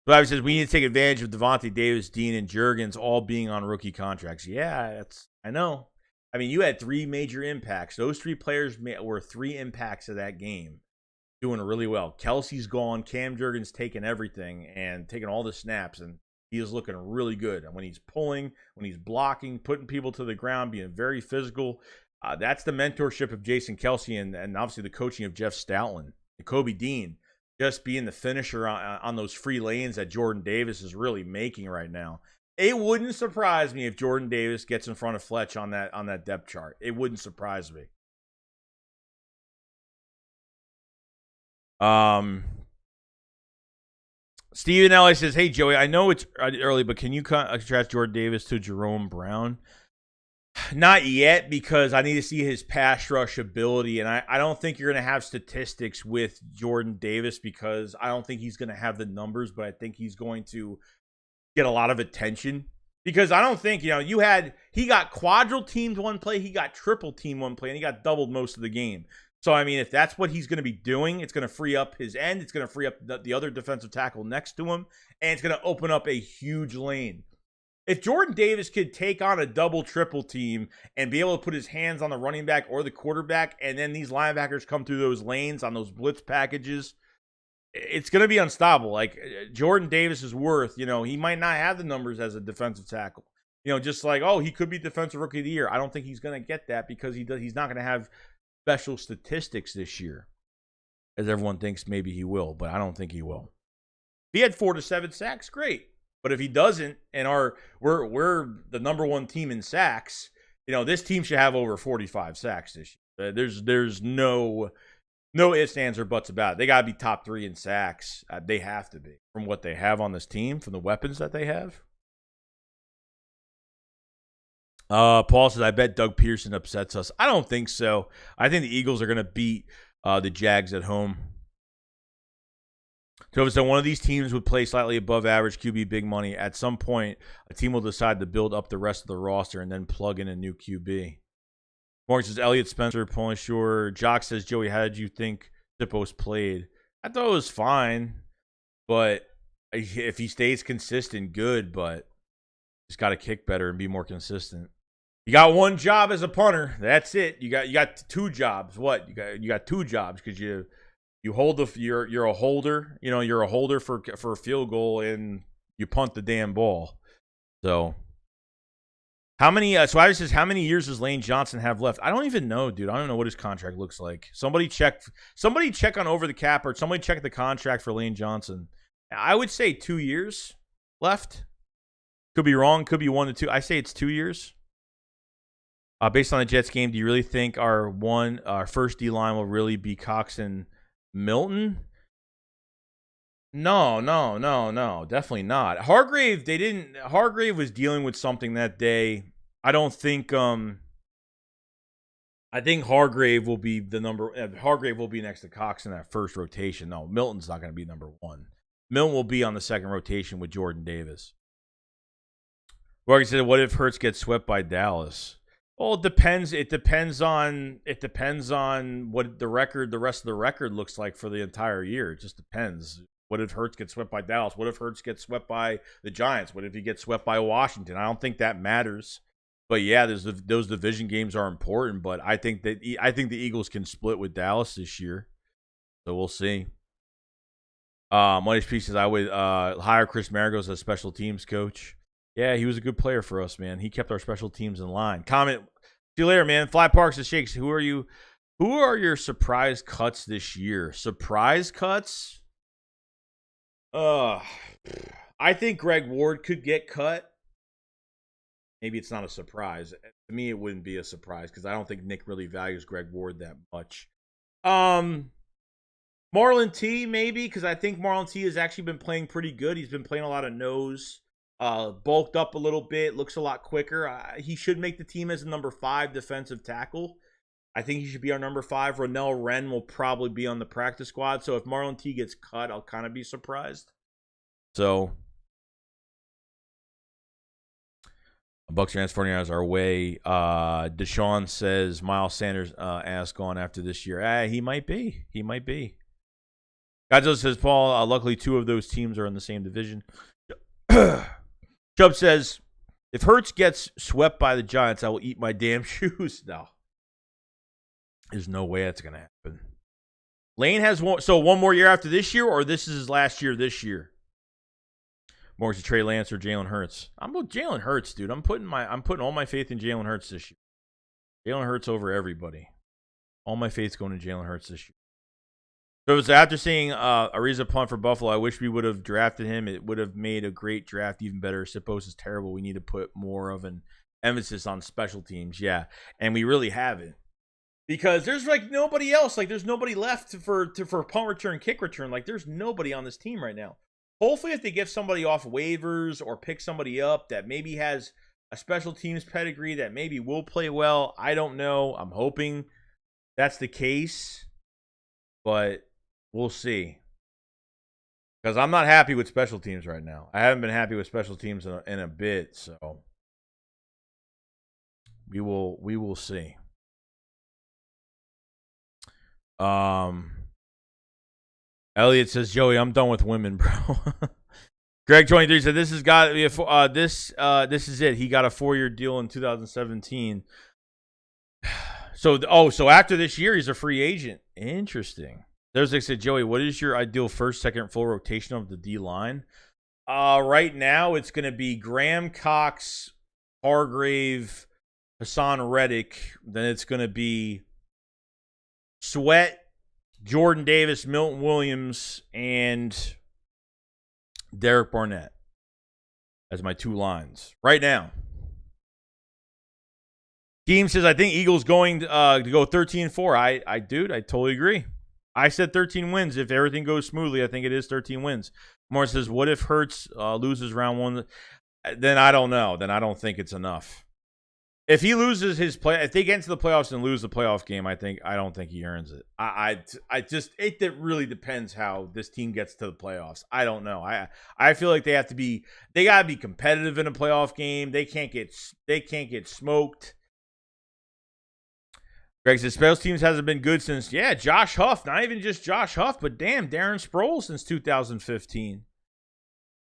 But says we need to take advantage of Devontae Davis, Dean, and Juergens all being on rookie contracts. Yeah, I know. I mean, you had 3 major impacts. Those 3 players were 3 impacts of that game, doing really well. Kelsey's gone. Cam Jurgens taking everything and taking all the snaps, and he is looking really good. And when he's pulling, when he's blocking, putting people to the ground, being very physical, that's the mentorship of Jason Kelsey and obviously the coaching of Jeff Stoutland. And Kobe Dean just being the finisher on those free lanes that Jordan Davis is really making right now. It wouldn't surprise me if Jordan Davis gets in front of Fletch on that depth chart. It wouldn't surprise me. Steven L.A. says, hey, Joey, I know it's early, but can you contrast Jordan Davis to Jerome Brown? Not yet, because I need to see his pass rush ability, and I don't think you're going to have statistics with Jordan Davis because I don't think he's going to have the numbers, but I think he's going to get a lot of attention because I don't think, he got quadruple teamed one play, he got triple teamed one play, and he got doubled most of the game. So, I mean, if that's what he's going to be doing, it's going to free up his end, it's going to free up the other defensive tackle next to him, and it's going to open up a huge lane. If Jordan Davis could take on a double, triple team and be able to put his hands on the running back or the quarterback, and then these linebackers come through those lanes on those blitz packages, it's going to be unstoppable. Like, Jordan Davis is worth, he might not have the numbers as a defensive tackle. Just like, he could be defensive rookie of the year. I don't think he's going to get that because he's not going to have special statistics this year, as everyone thinks maybe he will, but I don't think he will. If he had 4 to 7 sacks, great. But if he doesn't, and we're the number 1 team in sacks, this team should have over 45 sacks this year. There's no ifs, ands, or buts about it. They got to be top 3 in sacks. They have to be from what they have on this team, from the weapons that they have. Paul says, I bet Doug Pearson upsets us. I don't think so. I think the Eagles are going to beat the Jags at home. So if one of these teams would play slightly above average QB big money, at some point, a team will decide to build up the rest of the roster and then plug in a new QB. Morgan says, Elliott Spencer, Polish Shore. Jock says, Joey, how did you think Sippos played? I thought it was fine, but if he stays consistent, good, but just got to kick better and be more consistent. You got one job as a punter. That's it. You got 2 jobs. What? You got 2 jobs because you hold you're a holder. You're a holder for a field goal and you punt the damn ball. So how many? So I says, how many years does Lane Johnson have left? I don't even know, dude. I don't know what his contract looks like. Somebody check on Over the Cap, or somebody check the contract for Lane Johnson. I would say 2 years left. Could be wrong. Could be 1 to 2. I say it's 2 years. Based on the Jets game, do you really think our first D line will really be Cox and Milton? No, definitely not. Hargrave was dealing with something that day. I don't think. I think Hargrave will be Hargrave will be next to Cox in that first rotation. No, Milton's not going to be number 1. Milton will be on the second rotation with Jordan Davis. Morgan said, "What if Hurts gets swept by Dallas?" Well, it depends. It depends on what the rest of the record looks like for the entire year. It just depends. What if Hurts gets swept by Dallas? What if Hurts gets swept by the Giants? What if he gets swept by Washington? I don't think that matters. But yeah, those division games are important. But I think the Eagles can split with Dallas this year. So we'll see. Money P says, I would hire Chris Marigold as a special teams coach. Yeah, he was a good player for us, man. He kept our special teams in line. Comment. See you later, man. Fly Parks and Shakes. Who are your surprise cuts this year? Surprise cuts? I think Greg Ward could get cut. Maybe it's not a surprise. To me, it wouldn't be a surprise because I don't think Nick really values Greg Ward that much. Marlon T, maybe, because I think Marlon T has actually been playing pretty good. He's been playing a lot of nose. Bulked up a little bit, looks a lot quicker. He should make the team as a number 5 defensive tackle. I think he should be our number 5. Ronell Wren will probably be on the practice squad. So if Marlon T gets cut, I'll kind of be surprised. So Bucks are 49ers our way. Deshaun says Miles Sanders ass gone after this year. He might be. Godzilla says, Paul, luckily 2 of those teams are in the same division. Chubb says, If Hurts gets swept by the Giants, I will eat my damn shoes. No. There's no way that's going to happen. Lane has one more year after this year, or this is his last year this year? More to Trey Lance or Jalen Hurts. I'm with Jalen Hurts, dude. I'm putting all my faith in Jalen Hurts this year. Jalen Hurts over everybody. All my faith's going to Jalen Hurts this year. So it was after seeing Ariza punt for Buffalo, I wish we would have drafted him. It would have made a great draft even better. Sipos is terrible. We need to put more of an emphasis on special teams. Yeah, and we really haven't. Because there's like nobody else. Like there's nobody left for punt return, kick return. Like there's nobody on this team right now. Hopefully if they give somebody off waivers or pick somebody up that maybe has a special teams pedigree that maybe will play well. I don't know. I'm hoping that's the case. But we'll see. Because I'm not happy with special teams right now. I haven't been happy with special teams in a bit. So we will see. Elliot says, Joey, I'm done with women, bro. Greg 23 said this has got to be this is it. He got a 4-year deal in 2017. So after this year, he's a free agent. Interesting. There's like said, Joey, what is your ideal first, second, full rotation of the D line? Right now it's gonna be Graham, Cox, Hargrave, Hassan Reddick. Then it's gonna be Sweat, Jordan Davis, Milton Williams, and Derek Barnett as my 2 lines right now. Team says, I think Eagles going to go 13-4. I totally agree. I said 13 wins. If everything goes smoothly, I think it is 13 wins. Morris says, what if Hurts loses round 1? Then I don't know. Then I don't think it's enough. If he loses his play, if they get into the playoffs and lose the playoff game, I don't think he earns it. It really depends how this team gets to the playoffs. I don't know. I feel like they gotta be competitive in a playoff game. They can't get smoked. Greg says special teams hasn't been good since Josh Huff. Not even just Josh Huff, but damn Darren Sproles since 2015.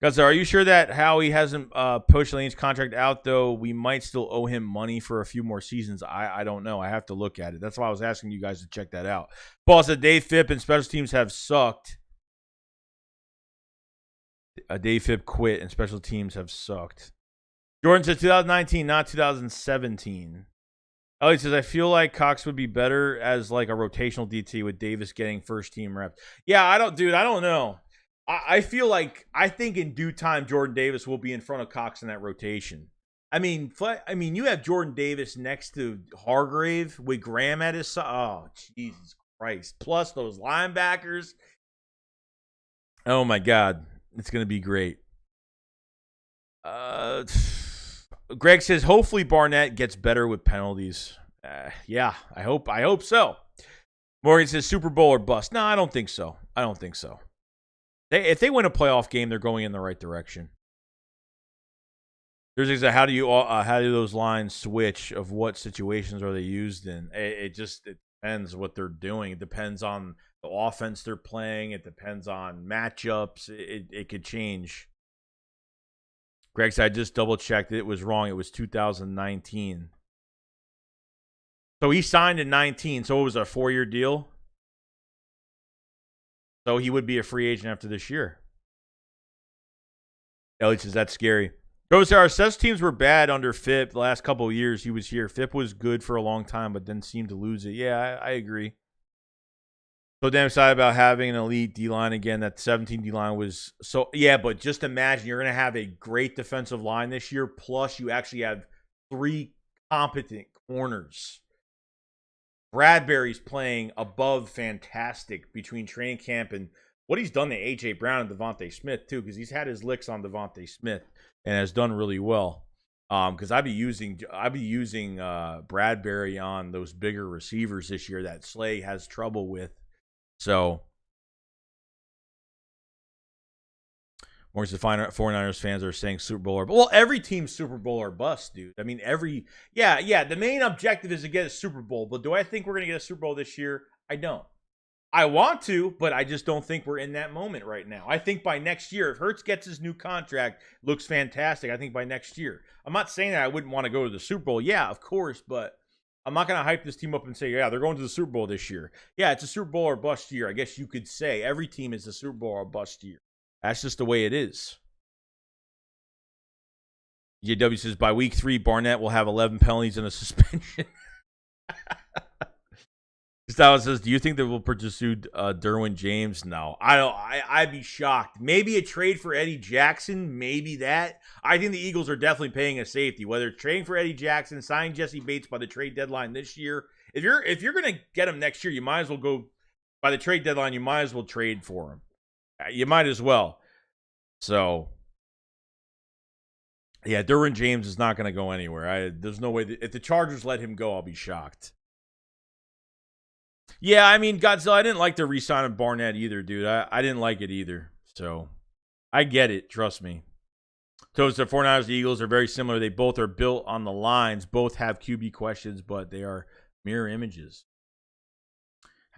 Guys, are you sure that Howie hasn't pushed Lane's contract out, though? We might still owe him money for a few more seasons. I don't know. I have to look at it. That's why I was asking you guys to check that out. Paul said Dave Phipp and special teams have sucked. Dave Phipp quit and special teams have sucked. Jordan says 2019, not 2017. Elliot says, I feel like Cox would be better as like a rotational DT with Davis getting first team reps. Yeah, I don't know. I think in due time, Jordan Davis will be in front of Cox in that rotation. I mean, you have Jordan Davis next to Hargrave with Graham at his side. Oh, Jesus Christ. Plus those linebackers. Oh, my God. It's going to be great. Greg says, hopefully Barnett gets better with penalties. Yeah, I hope so. Morgan says, Super Bowl or bust. No, I don't think so. If they win a playoff game, they're going in the right direction. There's how do those lines switch? Of what situations are they used in? It depends what they're doing. It depends on the offense they're playing. It depends on matchups. It could change. Greg said, I just double checked. It was wrong. It was 2019. So he signed in 19. So it was a 4-year deal. So he would be a free agent after this year. Elliot says, that's scary. Goes there, our special teams were bad under Phipp the last couple of years he was here. Phipp was good for a long time, but then seemed to lose it. Yeah, I agree. So damn excited about having an elite D-line again. That 17 D-line was so... Yeah, but just imagine you're going to have a great defensive line this year, plus you actually have 3 competent corners. Bradbury's playing above fantastic between training camp and what he's done to A.J. Brown and Devontae Smith, too, because he's had his licks on Devontae Smith and has done really well. Because I'd be using Bradbury on those bigger receivers this year that Slay has trouble with. So, more than 49ers fans are saying Super Bowl or... Well, every team's Super Bowl or bust, dude. I mean, Yeah, the main objective is to get a Super Bowl. But do I think we're going to get a Super Bowl this year? I don't. I want to, but I just don't think we're in that moment right now. I think by next year, if Hurts gets his new contract, looks fantastic. I think by next year. I'm not saying that I wouldn't want to go to the Super Bowl. Yeah, of course, but I'm not going to hype this team up and say, yeah, they're going to the Super Bowl this year. Yeah, it's a Super Bowl or bust year. I guess you could say every team is a Super Bowl or bust year. That's just the way it is. JW says, by week 3, Barnett will have 11 penalties and a suspension. Gustavo says, do you think that we'll pursue Derwin James? No. I'd be shocked. Maybe a trade for Eddie Jackson. Maybe that. I think the Eagles are definitely paying a safety. Whether it's trading for Eddie Jackson, signing Jesse Bates by the trade deadline this year. If you're going to get him next year, you might as well go by the trade deadline. You might as well trade for him. You might as well. So, yeah, Derwin James is not going to go anywhere. There's no way. If the Chargers let him go, I'll be shocked. Yeah, I mean, Godzilla, I didn't like the re-sign of Barnett either, dude. I didn't like it either. So, I get it. Trust me. Toast, the 49ers, the Eagles are very similar. They both are built on the lines. Both have QB questions, but they are mirror images.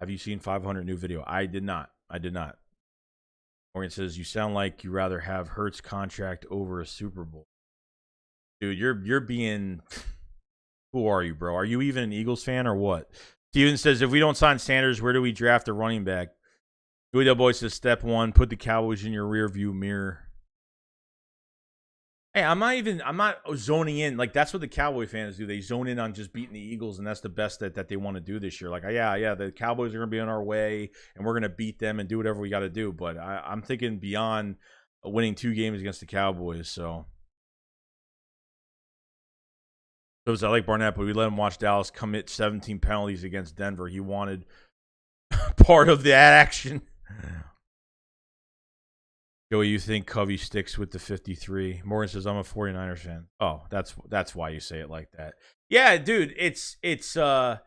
Have you seen 500 new video? I did not. Morgan says, you sound like you rather have Hurts contract over a Super Bowl. Dude, you're being... Who are you, bro? Are you even an Eagles fan or what? Steven says, if we don't sign Sanders, where do we draft a running back? Joey Boy says, step 1, put the Cowboys in your rear view mirror. Hey, I'm not zoning in. Like, that's what the Cowboy fans do. They zone in on just beating the Eagles, and that's the best that they want to do this year. Like, yeah, the Cowboys are going to be on our way, and we're going to beat them and do whatever we got to do. But I'm thinking beyond winning 2 games against the Cowboys, so... I like Barnett, but we let him watch Dallas commit 17 penalties against Denver. He wanted part of that action. Joey, you think Covey sticks with the 53? Morgan says, I'm a 49ers fan. Oh, that's why you say it like that. Yeah, dude, it's yeah,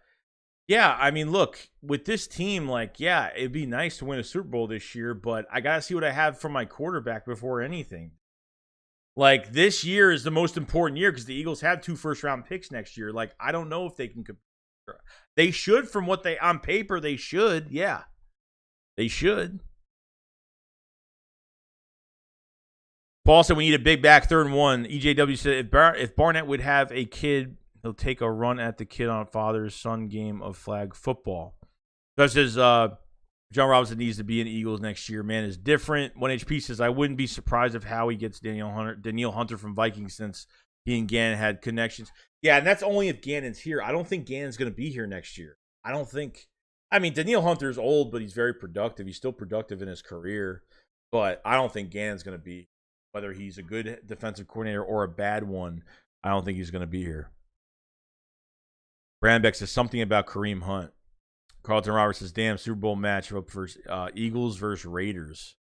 I mean, look, with this team, like, yeah, it'd be nice to win a Super Bowl this year, but I got to see what I have from my quarterback before anything. Like, this year is the most important year because the Eagles have 2 first-round picks next year. Like, I don't know if they can compete. They should, from what on paper, they should. Yeah, they should. Paul said we need a big back 3rd and 1. EJW said if Barnett would have a kid, he'll take a run at the kid on father-son game of flag football. That says John Robinson needs to be in Eagles next year. Man is different. 1HP says, I wouldn't be surprised if Howie gets Danielle Hunter from Vikings since he and Gannon had connections. Yeah, and that's only if Gannon's here. I don't think Gannon's going to be here next year. I don't think. I mean, Danielle Hunter's old, but he's very productive. He's still productive in his career. But I don't think Gannon's going to be, whether he's a good defensive coordinator or a bad one, I don't think he's going to be here. Brandbeck says something about Kareem Hunt. Carlton Roberts says, damn, Super Bowl matchup for Eagles versus Raiders.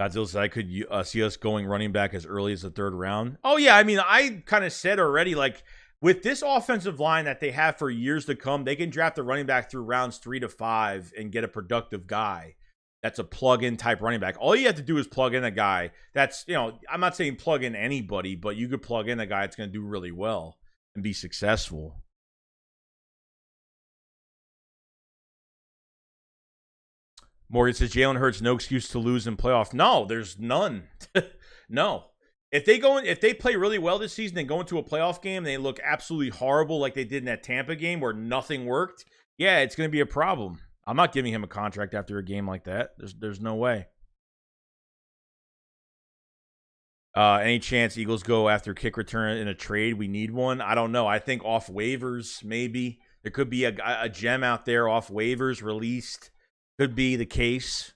Godzilla says, I could see us going running back as early as the 3rd round. Oh, yeah, I mean, I kind of said already, like, with this offensive line that they have for years to come, they can draft a running back through rounds 3 to 5 and get a productive guy that's a plug-in type running back. All you have to do is plug in a guy that's, I'm not saying plug in anybody, but you could plug in a guy that's going to do really well and be successful. Morgan says, Jalen Hurts, no excuse to lose in playoff. No, there's none. No. If they play really well this season and go into a playoff game and they look absolutely horrible like they did in that Tampa game where nothing worked, yeah, it's going to be a problem. I'm not giving him a contract after a game like that. There's no way. Any chance Eagles go after kick return in a trade? We need one. I don't know. I think off waivers, maybe. There could be a gem out there off waivers released. Could be the case.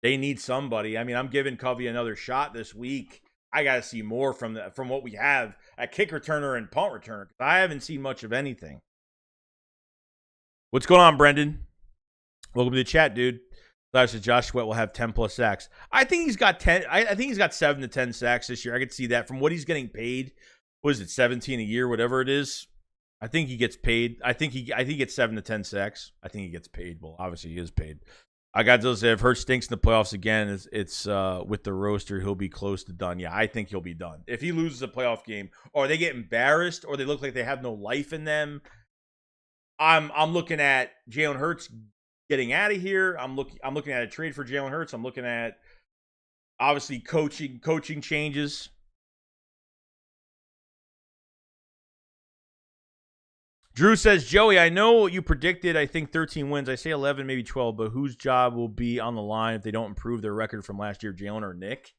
They need somebody. I mean, I'm giving Covey another shot this week. I got to see more from what we have at kick returner and punt returner. I haven't seen much of anything. What's going on, Brendan? Welcome to the chat, dude. Says Josh Sweat will have 10+ sacks. I think he's got 10. I think he's got 7 to 10 sacks this year. I could see that from what he's getting paid. What is it, 17 a year, whatever it is? I think he gets paid. I think he gets 7 to 10 sacks. I think he gets paid. Well, obviously he is paid. I got to say, if Hurts stinks in the playoffs again, it's with the roster, he'll be close to done. Yeah, I think he'll be done. If he loses a playoff game, or they get embarrassed, or they look like they have no life in them, I'm looking at Jalen Hurts getting out of here. I'm looking at a trade for Jalen Hurts. I'm looking at obviously coaching changes. Drew says, Joey, I know you predicted, I think, 13 wins. I say 11, maybe 12, but whose job will be on the line if they don't improve their record from last year, Jalen or Nick?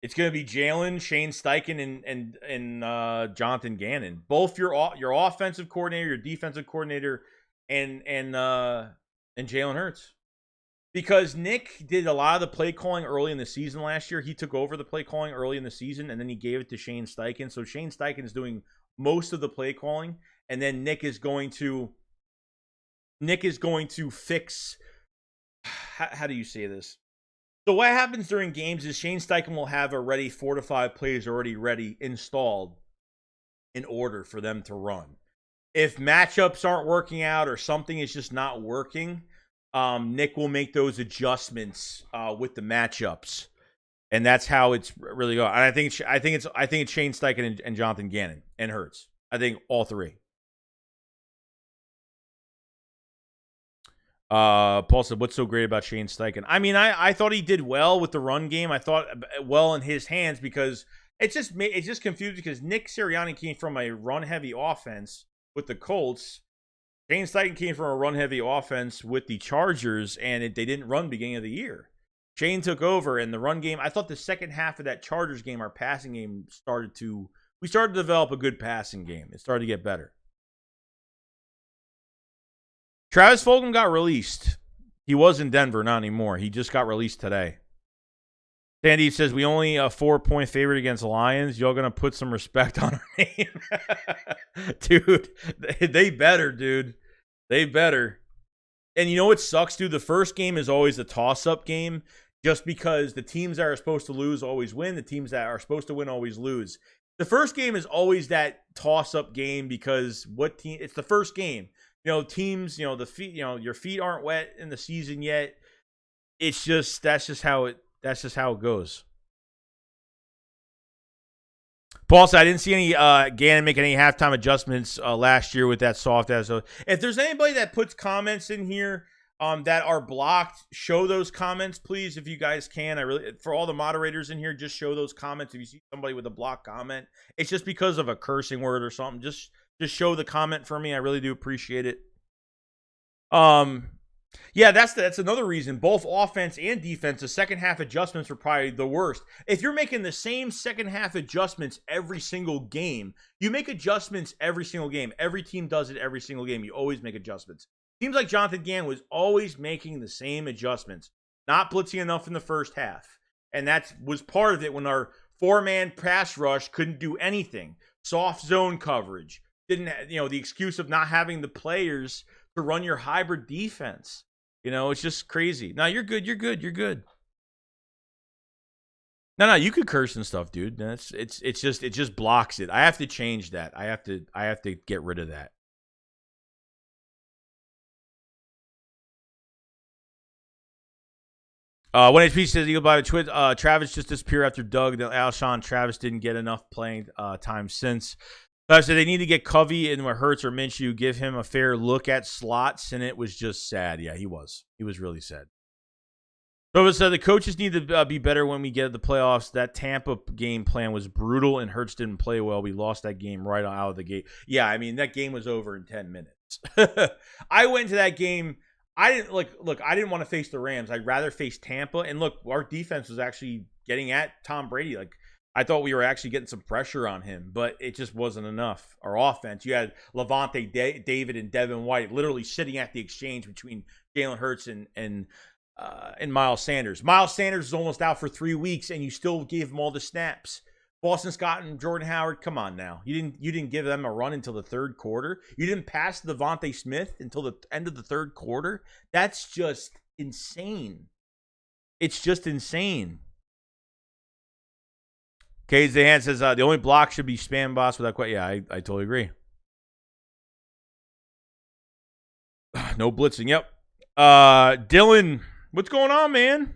It's going to be Jalen, Shane Steichen, and Jonathan Gannon. Both your offensive coordinator, your defensive coordinator, and Jalen Hurts. Because Nick did a lot of the play calling early in the season last year. He took over the play calling early in the season, and then he gave it to Shane Steichen. So Shane Steichen is doing most of the play calling, and then Nick is going to fix. How do you say this? So what happens during games is Shane Steichen will have already 4 to 5 plays already ready installed in order for them to run. If matchups aren't working out or something is just not working, Nick will make those adjustments with the matchups, and that's how it's really going. And I think it's Shane Steichen and Jonathan Gannon and Hurts. I think all three. Paul said, "What's so great about Shane Steichen?" I mean, I thought he did well with the run game. I thought well in his hands because it's just confused because Nick Sirianni came from a run heavy offense with the Colts. Shane Steichen came from a run-heavy offense with the Chargers, and they didn't run beginning of the year. Shane took over, and the run game, I thought the second half of that Chargers game, our passing game, we started to develop a good passing game. It started to get better. Travis Fulgham got released. He was in Denver, not anymore. He just got released today. Sandy says, we only a 4-point favorite against Lions. Y'all going to put some respect on our name. Dude, they better, dude. They better. And you know what sucks, dude? The first game is always a toss-up game just because the teams that are supposed to lose always win. The teams that are supposed to win always lose. The first game is always that toss-up game because it's the first game. You know, teams, the feet, your feet aren't wet in the season yet. That's just how it goes. Paul said, I didn't see any Gannon make any halftime adjustments last year with that soft ass. So if there's anybody that puts comments in here that are blocked, show those comments, please, if you guys can. For all the moderators in here, just show those comments. If you see somebody with a blocked comment, it's just because of a cursing word or something. Just show the comment for me. I really do appreciate it. Yeah, that's another reason. Both offense and defense, the second half adjustments were probably the worst. If you're making the same second half adjustments every single game, you make adjustments every single game. Every team does it every single game. You always make adjustments. Seems like Jonathan Gannon was always making the same adjustments, not blitzing enough in the first half. And that was part of it when our 4-man pass rush couldn't do anything. Soft zone coverage. The excuse of not having the players to run your hybrid defense. It's just crazy. No, you're good. No, you could curse and stuff, dude. It just blocks it. I have to change that. I have to get rid of that. When HP says Eagle by Twitch, Travis just disappeared after Doug. Alshon Travis didn't get enough playing time since. So they need to get Covey and Hurts or Minshew, give him a fair look at slots, and it was just sad. Yeah, he was. He was really sad. So said the coaches need to be better when we get to the playoffs. That Tampa game plan was brutal, and Hurts didn't play well. We lost that game right out of the gate. Yeah, I mean, that game was over in 10 minutes. I went to that game. I didn't I didn't want to face the Rams. I'd rather face Tampa. And look, our defense was actually getting at Tom Brady. I thought we were actually getting some pressure on him, but it just wasn't enough. Our offense, you had Levante David and Devin White literally sitting at the exchange between Jalen Hurts and Miles Sanders. Miles Sanders is almost out for 3 weeks, and you still gave him all the snaps. Boston Scott and Jordan Howard, come on now. You didn't give them a run until the third quarter. You didn't pass Devontae Smith until the end of the third quarter. That's just insane. It's just insane. Cage Zahan says the only block should be spam boss without question. Yeah, I totally agree. No blitzing. Yep. Dylan, what's going on, man?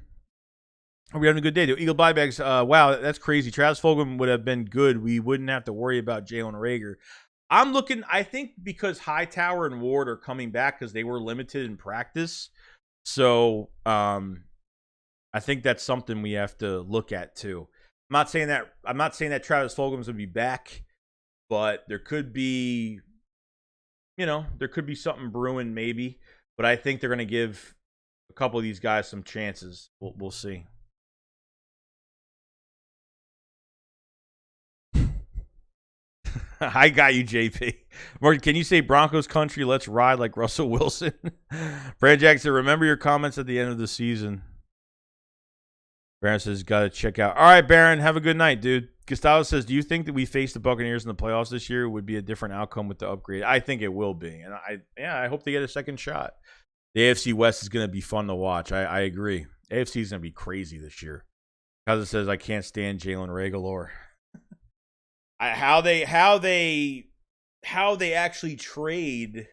Are we having a good day? Eagle buybacks. Wow, that's crazy. Travis Fulgham would have been good. We wouldn't have to worry about Jalen Reager. I'm looking, I think because Hightower and Ward are coming back because they were limited in practice. So I think that's something we have to look at too. I'm not saying that Travis Fulgham's gonna be back, but there could be, there could be something brewing maybe. But I think they're gonna give a couple of these guys some chances. We'll see. I got you, JP. Morgan, can you say Broncos country, let's ride like Russell Wilson? Brad Jackson, remember your comments at the end of the season. Baron says, got to check out. All right, Baron, have a good night, dude. Gustavo says, do you think that we face the Buccaneers in the playoffs this year would be a different outcome with the upgrade? I think it will be. And I hope they get a second shot. The AFC West is going to be fun to watch. I agree. AFC is going to be crazy this year. Cousin says, I can't stand Jalen Reager. How they actually trade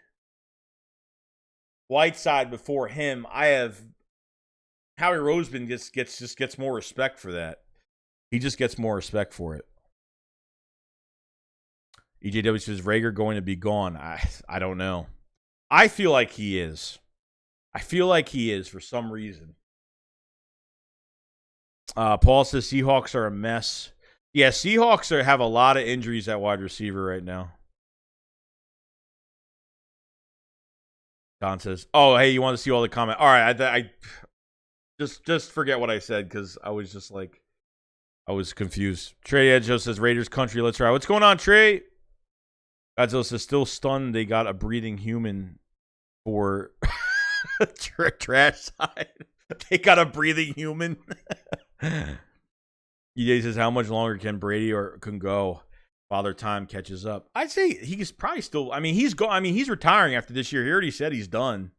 Whiteside before him, I have Howie Roseman gets more respect for that. He just gets more respect for it. EJW says Reager going to be gone. I don't know. I feel like he is. For some reason. Paul says Seahawks are a mess. Yeah, Seahawks have a lot of injuries at wide receiver right now. Don says, "Oh, hey, you want to see all the comment? All right, I just forget what I said because I was just like, I was confused." Trey Edjo says, "Raiders country, let's ride." What's going on, Trey? Godzilla says, "Still stunned they got a breathing human for trash side. They got a breathing human." EJ says, how much longer can Brady can go? Father Time catches up. I'd say he's probably still. He's retiring after this year. He already said he's done.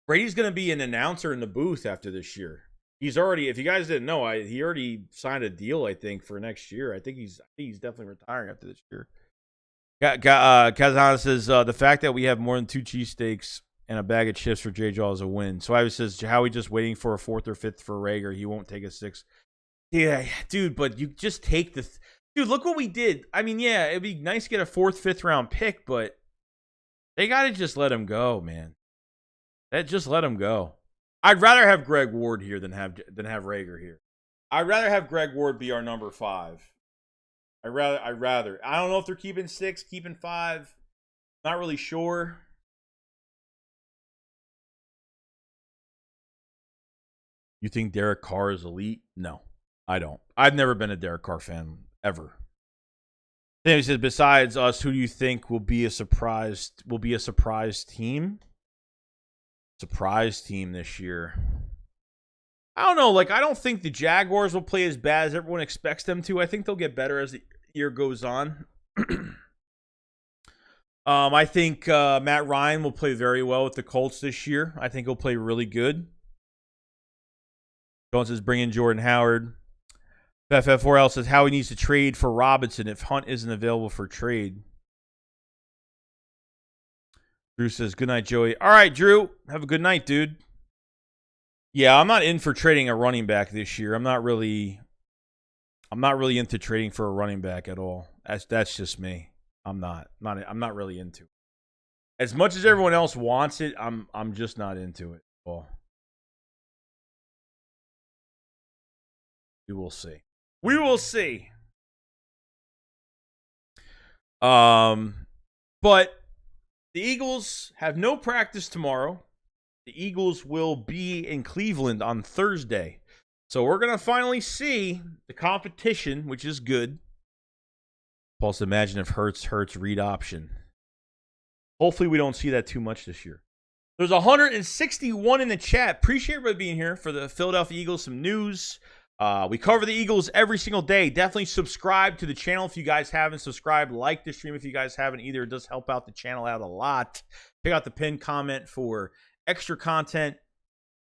Brady's going to be an announcer in the booth after this year. He's already. If you guys didn't know, he already signed a deal. I think for next year. I think he's definitely retiring after this year. Kazan says the fact that we have more than 2 cheesesteaks and a bag of chips for JJAW is a win. So I says Howie just waiting for a 4th or 5th for Reager. He won't take a 6th. Yeah, dude, but you just take the... Dude, look what we did. I mean, yeah, it'd be nice to get a 4th, 5th round pick, but they got to just let him go, man. Just let him go. I'd rather have Greg Ward here than have Reager here. I'd rather have Greg Ward be our number 5. I'd rather. I don't know if they're keeping 6, keeping 5. Not really sure. You think Derek Carr is elite? No. I don't. I've never been a Derek Carr fan, ever. Then he says, besides us, who do you think will be a surprise team? Surprise team this year. I don't know. I don't think the Jaguars will play as bad as everyone expects them to. I think they'll get better as the year goes on. I think Matt Ryan will play very well with the Colts this year. I think he'll play really good. Jones says, bring in Jordan Howard. FF4L says, Howie needs to trade for Robinson if Hunt isn't available for trade. Drew says, good night, Joey. All right, Drew. Have a good night, dude. Yeah, I'm not in for trading a running back this year. I'm not really into trading for a running back at all. That's just me. I'm not really into it. As much as everyone else wants it, I'm just not into it at all. We will see. We will see. But the Eagles have no practice tomorrow. The Eagles will be in Cleveland on Thursday. So we're going to finally see the competition, which is good. Plus, imagine if Hurts read option. Hopefully we don't see that too much this year. There's 161 in the chat. Appreciate everybody being here for the Philadelphia Eagles. Some news. We cover the Eagles every single day. Definitely subscribe to the channel if you guys haven't subscribed. Like the stream if you guys haven't either. It does help out the channel out a lot. Check out the pinned comment for extra content.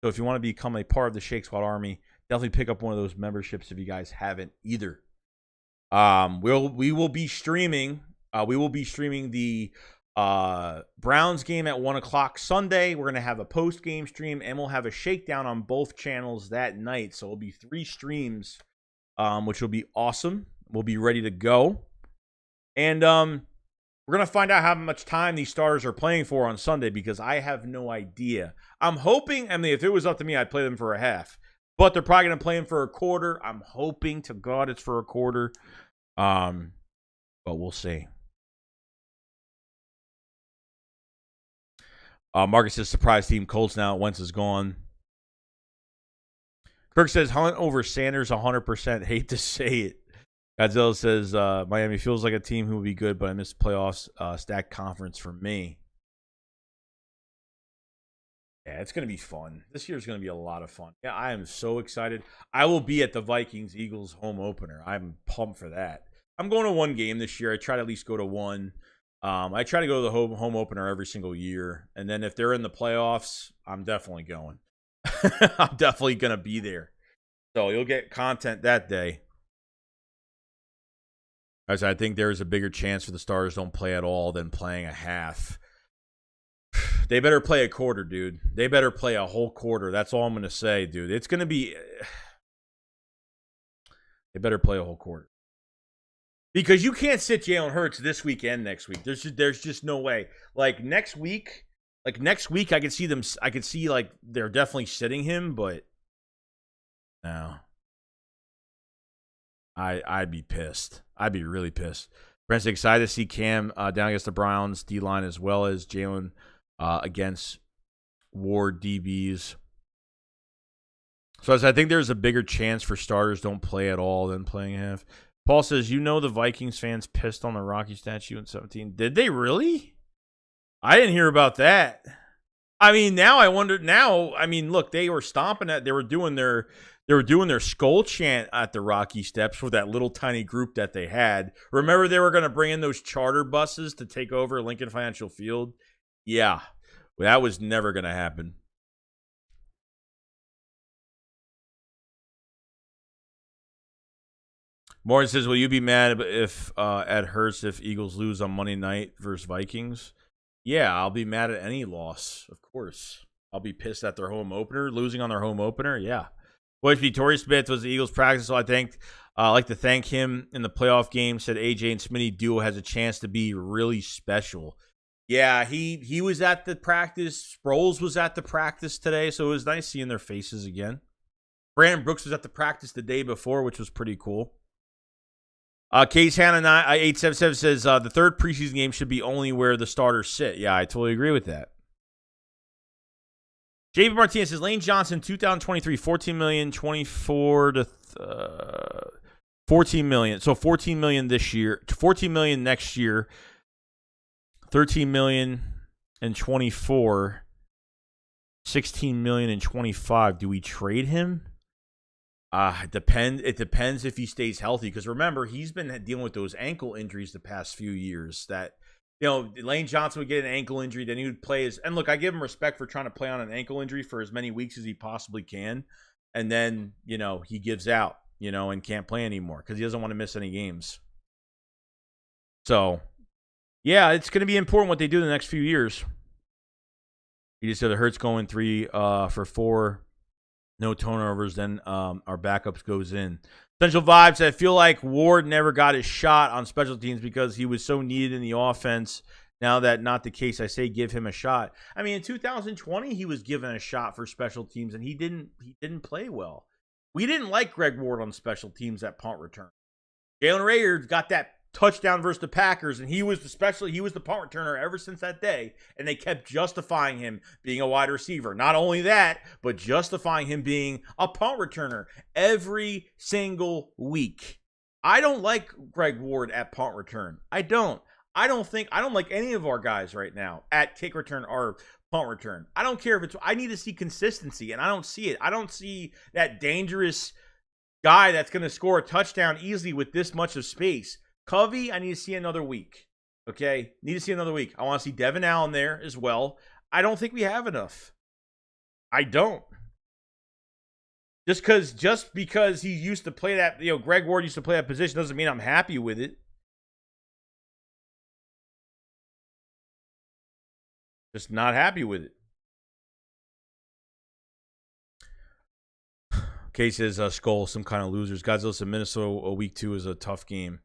So if you want to become a part of the Shake Squad Army, definitely pick up one of those memberships if you guys haven't either. We will be streaming. We will be streaming the Browns game at 1 o'clock Sunday. We're going to have a post-game stream, and we'll have a shakedown on both channels that night. So it'll be 3 streams, which will be awesome. We'll be ready to go. And We're going to find out how much time these starters are playing for on Sunday because I have no idea. I'm hoping, I mean, if it was up to me, I'd play them for a half. But they're probably going to play them for a quarter. I'm hoping to God it's for a quarter. But we'll see. Marcus says, surprise team. Colts now. Wentz is gone. Kirk says, Hunt over Sanders 100%. Hate to say it. Godzilla says, Miami feels like a team who will be good, but I missed the playoffs. Stacked conference for me. Yeah, it's going to be fun. This year's going to be a lot of fun. Yeah, I am so excited. I will be at the Vikings-Eagles home opener. I'm pumped for that. I'm going to one game this year. I try to at least go to one. I try to go to the home opener every single year. And then if they're in the playoffs, I'm definitely going. I'm definitely going to be there. So you'll get content that day. As I think there's a bigger chance for the Stars don't play at all than playing a half. They better play a quarter, dude. They better play a whole quarter. That's all I'm going to say, dude. It's going to be... They better play a whole quarter. Because you can't sit Jalen Hurts this week and next week. There's just no way. Like next week, I could see them. I could see like they're definitely sitting him, but no. I'd be pissed. I'd be really pissed. Brent's excited to see Cam down against the Browns D-line as well as Jalen against Ward DBs. So I think there's a bigger chance for starters don't play at all than playing half. Paul says, you know the Vikings fans pissed on the Rocky statue in 2017. Did they really? I didn't hear about that. I mean, now I wonder. Now, I mean, look, they were stomping at. They were doing their skull chant at the Rocky Steps for that little tiny group that they had. Remember, they were going to bring in those charter buses to take over Lincoln Financial Field. Yeah, that was never going to happen. Morgan says, will you be mad if at Hurts if Eagles lose on Monday night versus Vikings? Yeah, I'll be mad at any loss, of course. I'll be pissed at their home opener, losing on their home opener. Yeah. Boys, Victorious Smith was the Eagles' practice, so I'd like to thank him in the playoff game. Said AJ and Smitty duo has a chance to be really special. Yeah, he was at the practice. Sproles was at the practice today, so it was nice seeing their faces again. Brandon Brooks was at the practice the day before, which was pretty cool. Case Hannah 877 says the third preseason game should be only where the starters sit. Yeah, I totally agree with that. JB Martinez says Lane Johnson 2023 $14 million, 24 to 14 million. So 14 million this year, 14 million next year, 13 million in 24, 16 million in 25. Do we trade him? It depends if he stays healthy. Because remember, he's been dealing with those ankle injuries the past few years. That, you know, Lane Johnson would get an ankle injury, then he would play and look, I give him respect for trying to play on an ankle injury for as many weeks as he possibly can. And then, you know, he gives out, you know, and can't play anymore because he doesn't want to miss any games. So, yeah, it's going to be important what they do in the next few years. He just said the Hurts going 3 for 4. No turnovers, then our backups goes in. Essential Vibes, I feel like Ward never got his shot on special teams because he was so needed in the offense. Now that not the case, I say give him a shot. I mean, in 2020, he was given a shot for special teams, and he didn't play well. We didn't like Greg Ward on special teams at punt return. Jalen Reager got that touchdown versus the Packers, and he was the punt returner ever since that day, and they kept justifying him being a wide receiver. Not only that, but justifying him being a punt returner every single week. I don't like Greg Ward at punt return. I don't like any of our guys right now at kick return or punt return. I don't care if it's, I need to see consistency, and I don't see it. I don't see that dangerous guy that's going to score a touchdown easily with this much of space. Covey, I need to see another week. Okay? Need to see another week. I want to see Devin Allen there as well. I don't think we have enough. I don't. Just because he used to play that, you know, Greg Ward used to play that position doesn't mean I'm happy with it. Just not happy with it. Kay says, Skull, some kind of losers. Godzilla said Minnesota week 2 is a tough game.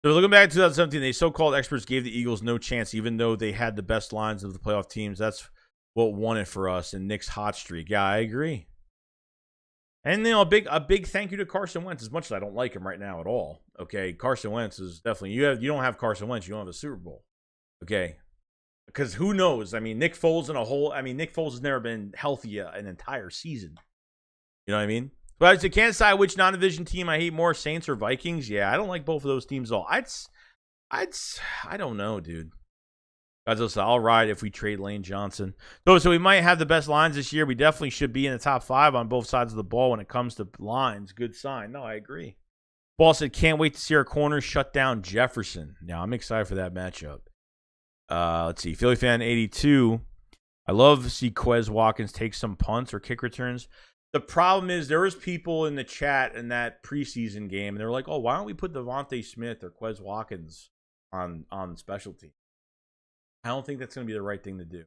So looking back at 2017, they so-called experts gave the Eagles no chance, even though they had the best lines of the playoff teams. That's what won it for us in Nick's hot streak. Yeah, I agree. And a big thank you to Carson Wentz. As much as I don't like him right now at all, okay, Carson Wentz is definitely you don't have Carson Wentz, you don't have a Super Bowl, okay? Because who knows? I mean, Nick Foles Nick Foles has never been healthy an entire season. You know what I mean? But I can't decide which non-division team I hate more, Saints or Vikings. Yeah, I don't like both of those teams at all. I don't know, dude. Guys, listen, I'll ride if we trade Lane Johnson. So we might have the best lines this year. We definitely should be in the top 5 on both sides of the ball when it comes to lines. Good sign. No, I agree. Ball said, can't wait to see our corners shut down Jefferson. Now, I'm excited for that matchup. Let's see. Philly fan 82. I love to see Quez Watkins take some punts or kick returns. The problem is there was people in the chat in that preseason game, and they were like, oh, why don't we put Devontae Smith or Quez Watkins on special team? I don't think that's going to be the right thing to do.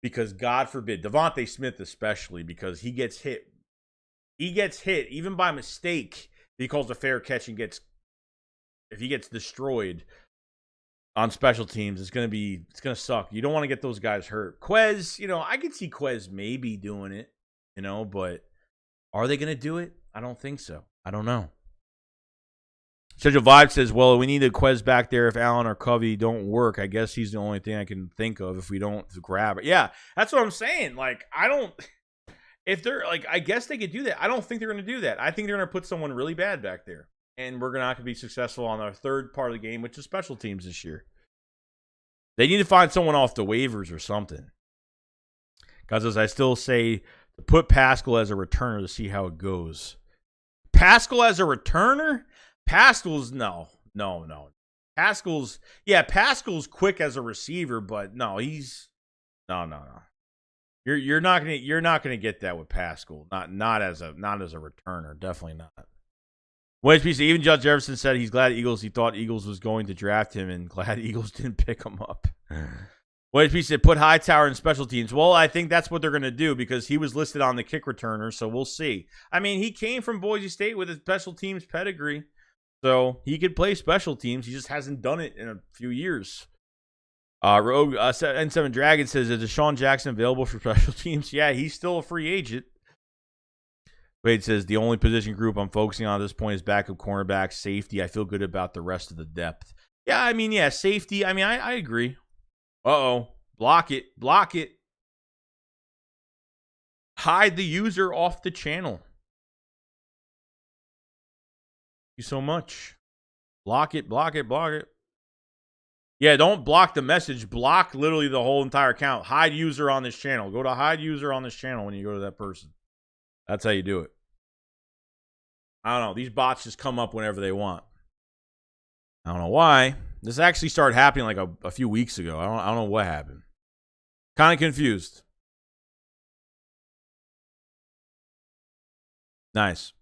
Because God forbid, Devontae Smith especially, because he gets hit. He gets hit, even by mistake. He calls a fair catch and if he gets destroyed on special teams, it's going to suck. You don't want to get those guys hurt. Quez, I could see Quez maybe doing it, but are they going to do it? I don't think so. I don't know. Schedule Vibe says, well, we need a Quez back there if Allen or Covey don't work. I guess he's the only thing I can think of if we don't grab it. Yeah, that's what I'm saying. Like, if they're like, I guess they could do that. I don't think they're going to do that. I think they're going to put someone really bad back there. And we're not going to be successful on our third part of the game, which is special teams this year. They need to find someone off the waivers or something. Because as I still say, to put Pascal as a returner to see how it goes. Pascal as a returner? Pascal's no. Pascal's quick as a receiver, but no, he's no. You're not gonna get that with Pascal. Not as a returner. Definitely not. WHPC, even Judge Jefferson said he's glad he thought Eagles was going to draft him, and glad Eagles didn't pick him up. WHPC said put Hightower in special teams. Well, I think that's what they're gonna do because he was listed on the kick returner, so we'll see. I mean, he came from Boise State with a special teams pedigree. So he could play special teams. He just hasn't done it in a few years. Rogue N7 Dragon says, is Deshaun Jackson available for special teams? Yeah, he's still a free agent. Wade says, the only position group I'm focusing on at this point is backup cornerback, safety. I feel good about the rest of the depth. Yeah, safety. I mean, I agree. Uh-oh. Block it. Hide the user off the channel. You so much. Block it. Yeah, don't block the message. Block literally the whole entire account. Hide user on this channel. Go to hide user on this channel when you go to that person. That's how you do it. I don't know. These bots just come up whenever they want. I don't know why. This actually started happening like a few weeks ago. I don't know what happened. Kind of confused. Nice.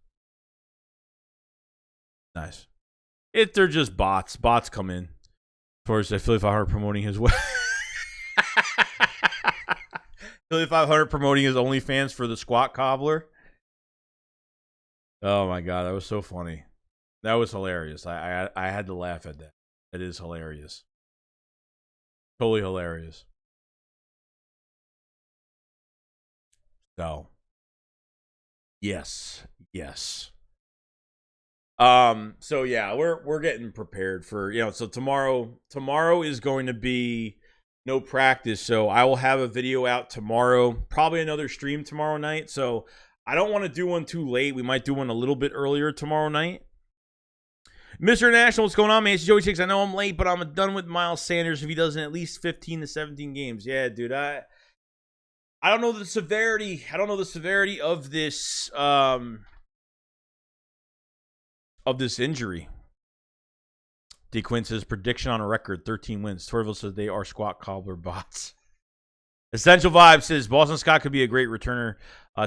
If they're just bots come in. Of course, I feel if I heard promoting his way. Philly 500 promoting his OnlyFans for the squat cobbler. Oh my god, that was so funny. That was hilarious. I had to laugh at that. It is hilarious. Totally hilarious. So, yes. So yeah, we're getting prepared for, so tomorrow is going to be no practice. So I will have a video out tomorrow, probably another stream tomorrow night. So I don't want to do one too late. We might do one a little bit earlier tomorrow night. Mr. National, what's going on, man? It's Joey Chicks. I know I'm late, but I'm done with Miles Sanders if he does in at least 15 to 17 games. Yeah, dude, I don't know the severity. Of this injury. DeQuinn says prediction on a record, 13 wins. Torville says they are squat cobbler bots. Essential Vibe says Boston Scott could be a great returner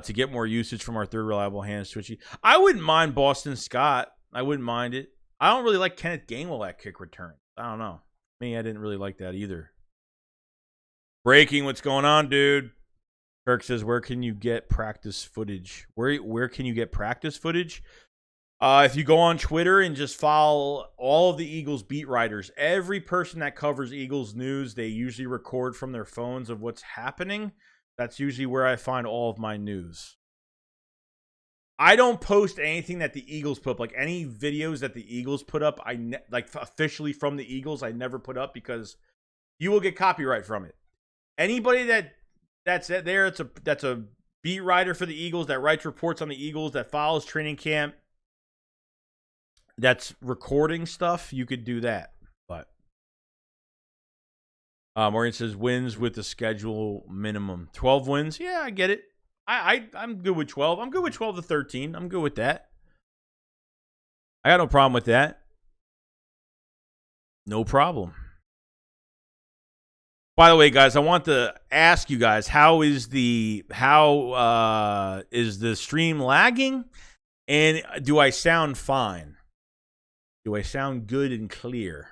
to get more usage from our third reliable hands. Twitchy. I wouldn't mind Boston Scott. I wouldn't mind it. I don't really like Kenneth Gainwell at kick return. I don't know. Me, I didn't really like that either. Breaking, what's going on, dude? Kirk says, where can you get practice footage? Where can you get practice footage? If you go on Twitter and just follow all of the Eagles beat writers, every person that covers Eagles news, they usually record from their phones of what's happening. That's usually where I find all of my news. I don't post anything that the Eagles put up. Like any videos that the Eagles put up, like officially from the Eagles, I never put up because you will get copyright from it. Anybody that's there, that's a beat writer for the Eagles, that writes reports on the Eagles, that follows training camp, that's recording stuff, you could do that. But Morgan says wins with the schedule minimum 12 wins. Yeah, I get it. I'm good with 12. I'm good with 12 to 13. I'm good with that. I got no problem with that. No problem. By the way, guys, I want to ask you guys, how is the stream lagging? And do I sound fine? Do I sound good and clear?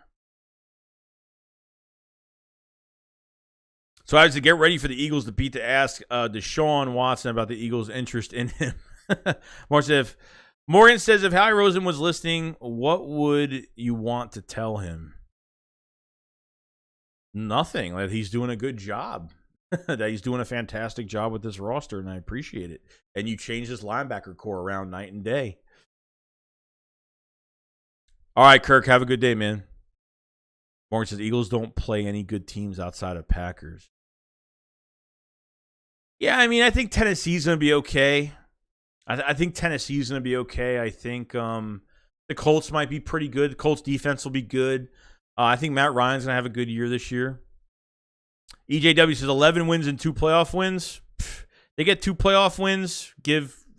So I was to get ready for the Eagles to beat to ask Deshaun Watson about the Eagles' interest in him. Morgan says, if Howie Roseman was listening, what would you want to tell him? Nothing. That he's doing a good job. That he's doing a fantastic job with this roster, and I appreciate it. And you change this linebacker core around night and day. All right, Kirk, have a good day, man. Morgan says, Eagles don't play any good teams outside of Packers. Yeah, I mean, I think Tennessee's going to be okay. I think Tennessee's going to be okay. I think the Colts might be pretty good. The Colts defense will be good. I think Matt Ryan's going to have a good year this year. EJW says 11 wins and 2 playoff wins. They get 2 playoff wins.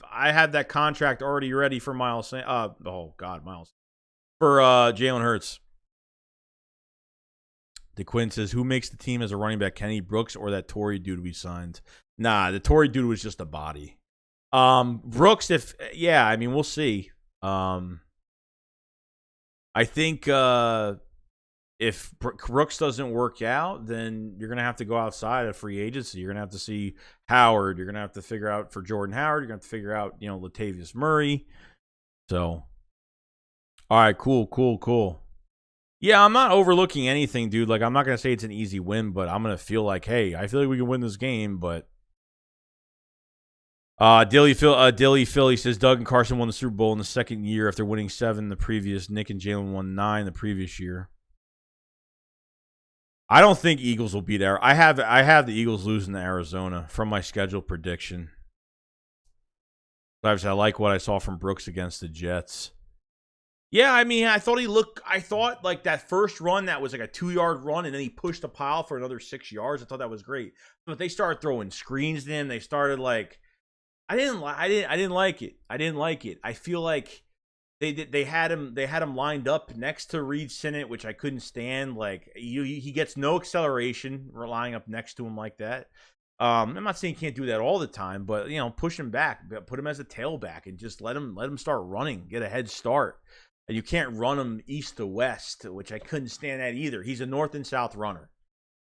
I had that contract already ready for Miles. Miles. For Jalen Hurts. DeQuinn says, who makes the team as a running back, Kenny Brooks or that Tory dude we signed? Nah, the Tory dude was just a body. Brooks, we'll see. I think if Brooks doesn't work out, then you're going to have to go outside of free agency. You're going to have to see Howard. You're going to have to figure out for Jordan Howard. You're going to have to figure out, Latavius Murray. So, all right, cool. Yeah, I'm not overlooking anything, dude. Like, I'm not going to say it's an easy win, but I'm going to feel like, hey, I feel like we can win this game, but Dilly Philly says Doug and Carson won the Super Bowl in the second year after winning 7 the previous. Nick and Jalen won 9 the previous year. I don't think Eagles will beat Arizona. I have the Eagles losing to Arizona from my schedule prediction. Obviously, I like what I saw from Brooks against the Jets. Yeah, I mean, I thought like that first run that was like a 2-yard run, and then he pushed the pile for another 6 yards. I thought that was great. But they started throwing screens to him. They started like, I didn't like it. I feel like they had him lined up next to Reed Sinnott, which I couldn't stand. Like he gets no acceleration lying up next to him like that. I'm not saying he can't do that all the time, but push him back, put him as a tailback, and just let him start running, get a head start. And you can't run him east to west, which I couldn't stand that either. He's a north and south runner.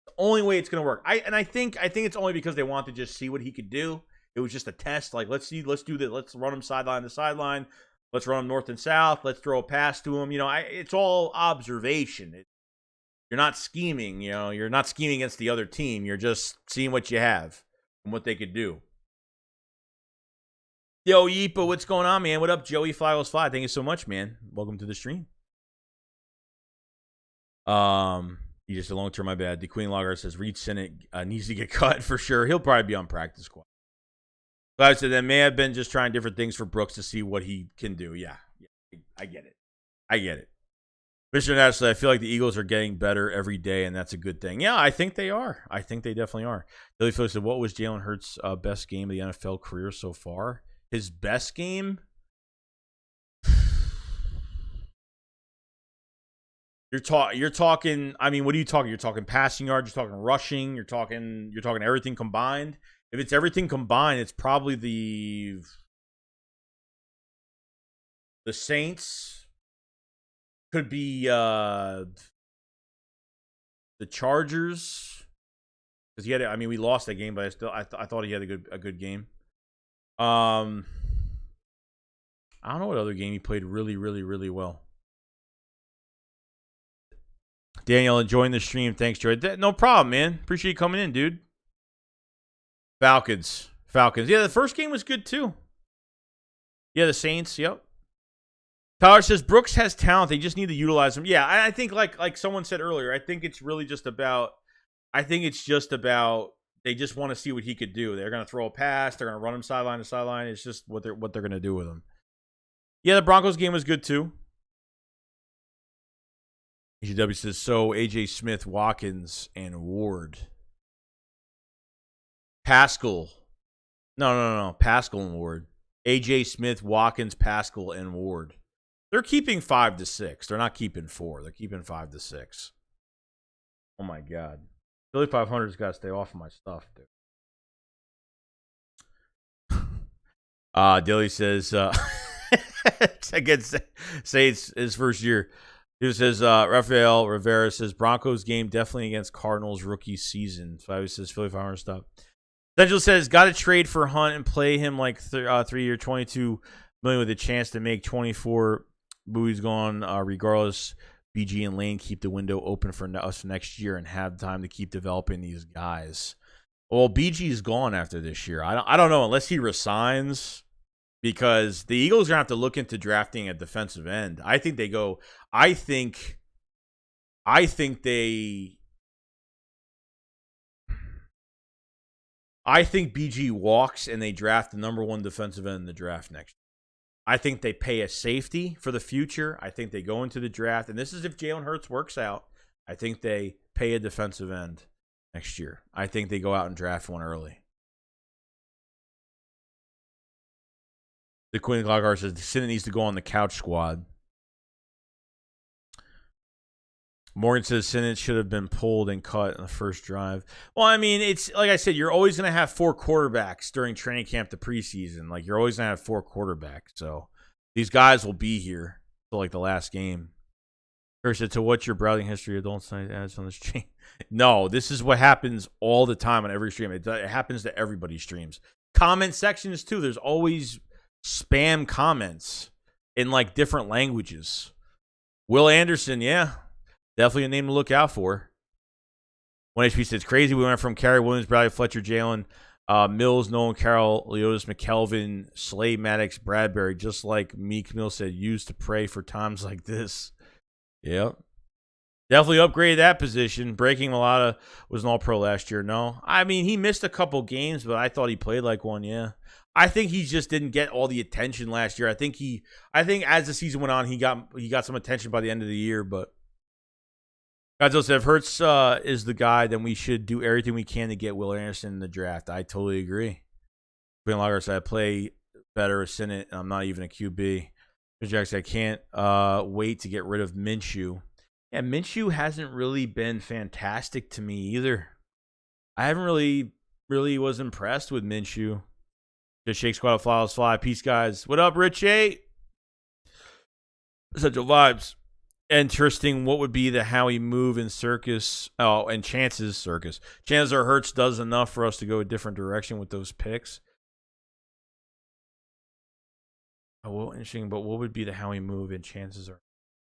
The only way it's going to work. I think it's only because they want to just see what he could do. It was just a test. Like, let's do this. Let's run him sideline to sideline. Let's run him north and south. Let's throw a pass to him. It's all observation. You're not scheming. You're not scheming against the other team. You're just seeing what you have and what they could do. Yo, Yeepa, what's going on, man? What up, Joey Files 5? Thank you so much, man. Welcome to the stream. He just a long term, my bad. The Queen Logger says Reed Sinnott needs to get cut for sure. He'll probably be on practice squad. But I said that may have been just trying different things for Brooks to see what he can do. Yeah, I get it. Mr. Nashly, I feel like the Eagles are getting better every day, and that's a good thing. Yeah, I think they are. I think they definitely are. Billy Phillips said, what was Jalen Hurts' best game of the NFL career so far? His best game? You're talking, I mean, what are you talking? You're talking passing yards, you're talking rushing, you're talking everything combined. If it's everything combined, it's probably the Saints. Could be the Chargers. Because we lost that game, but I thought he had a good game. I I don't know what other game he played really, really, really well. Daniel, enjoying the stream. Thanks, Joy. No problem, man. Appreciate you coming in, dude. Falcons. Yeah, the first game was good, too. Yeah, the Saints. Yep. Tyler says, Brooks has talent. They just need to utilize him. Yeah, I think like someone said earlier, I think it's really just about they just want to see what he could do. They're going to throw a pass. They're going to run him sideline to sideline. It's just what they're going to do with him. Yeah, the Broncos game was good, too. EGW says, so AJ Smith, Watkins, and Ward. Pascal. No. Pascal and Ward. AJ Smith, Watkins, Pascal, and Ward. They're keeping 5 to 6. They're not keeping 4. They're keeping 5 to 6. Oh, my God. Philly 500's got to stay off of my stuff, dude. Dilly says, I guess say it's his first year. He says, Rafael Rivera says, Broncos game definitely against Cardinals rookie season. So I says, Philly 500 stuff. Central says, got to trade for Hunt and play him like 3-year, $22 million with a chance to make 24. Bowie's gone regardless. BG and Lane keep the window open for us next year and have time to keep developing these guys. Well, BG is gone after this year. I don't know unless he resigns, because the Eagles are gonna have to look into drafting a defensive end. I think BG walks and they draft the number 1 defensive end in the draft next year. I think they pay a safety for the future. I think they go into the draft, and this is if Jalen Hurts works out. I think they pay a defensive end next year. I think they go out and draft one early. The Queen of Clockheart says, the Senate needs to go on the couch squad. Morgan says Senate should have been pulled and cut in the first drive. Well, I mean, it's like I said, you're always going to have 4 quarterbacks during training camp, the preseason. Like, you're always going to have 4 quarterbacks. So these guys will be here till like the last game. Chris said, so what's your browsing history of adult site ads on this stream? No, this is what happens all the time on every stream. It happens to everybody's streams. Comment sections too. There's always spam comments in like different languages. Will Anderson, yeah. Definitely a name to look out for. 1HP says, it's crazy. We went from Carey, Williams, Bradley, Fletcher, Jalen, Mills, Nolan, Carroll, Leotis, McKelvin, Slade, Maddox, Bradbury, just like Meek Mill said, used to pray for times like this. Yep. Definitely upgraded that position. Breaking Malata was an all-pro last year. No. I mean, he missed a couple games, but I thought he played like one, yeah. I think he just didn't get all the attention last year. I think as the season went on, he got some attention by the end of the year, but Godzilla said, if Hurts is the guy, then we should do everything we can to get Will Anderson in the draft. I totally agree. Quinn Logger said, I play better as Senate, and I'm not even a QB. Jack said, I can't wait to get rid of Minshew. Yeah, Minshew hasn't really been fantastic to me either. I haven't really was impressed with Minshew. Just Shake Squad, Flawless Fly. Peace, guys. What up, Rich 8? Essential Vibes. Interesting. What would be the Howie move in Circus? Oh, and Chances Circus. Chances are Hurts does enough for us to go a different direction with those picks. Oh, well, interesting. But what would be the Howie move in Chances are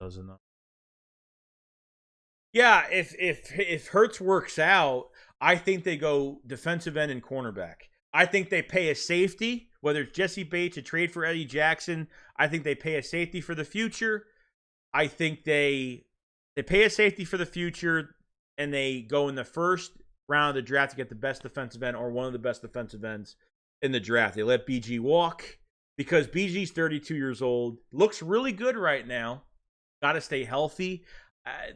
does enough? Yeah, if Hurts works out, I think they go defensive end and cornerback. I think they pay a safety, whether it's Jesse Bates, a trade for Eddie Jackson. I think they pay a safety for the future. I think they pay a safety for the future, and they go in the first round of the draft to get the best defensive end or one of the best defensive ends in the draft. They let BG walk because BG's 32 years old. Looks really good right now. Got to stay healthy.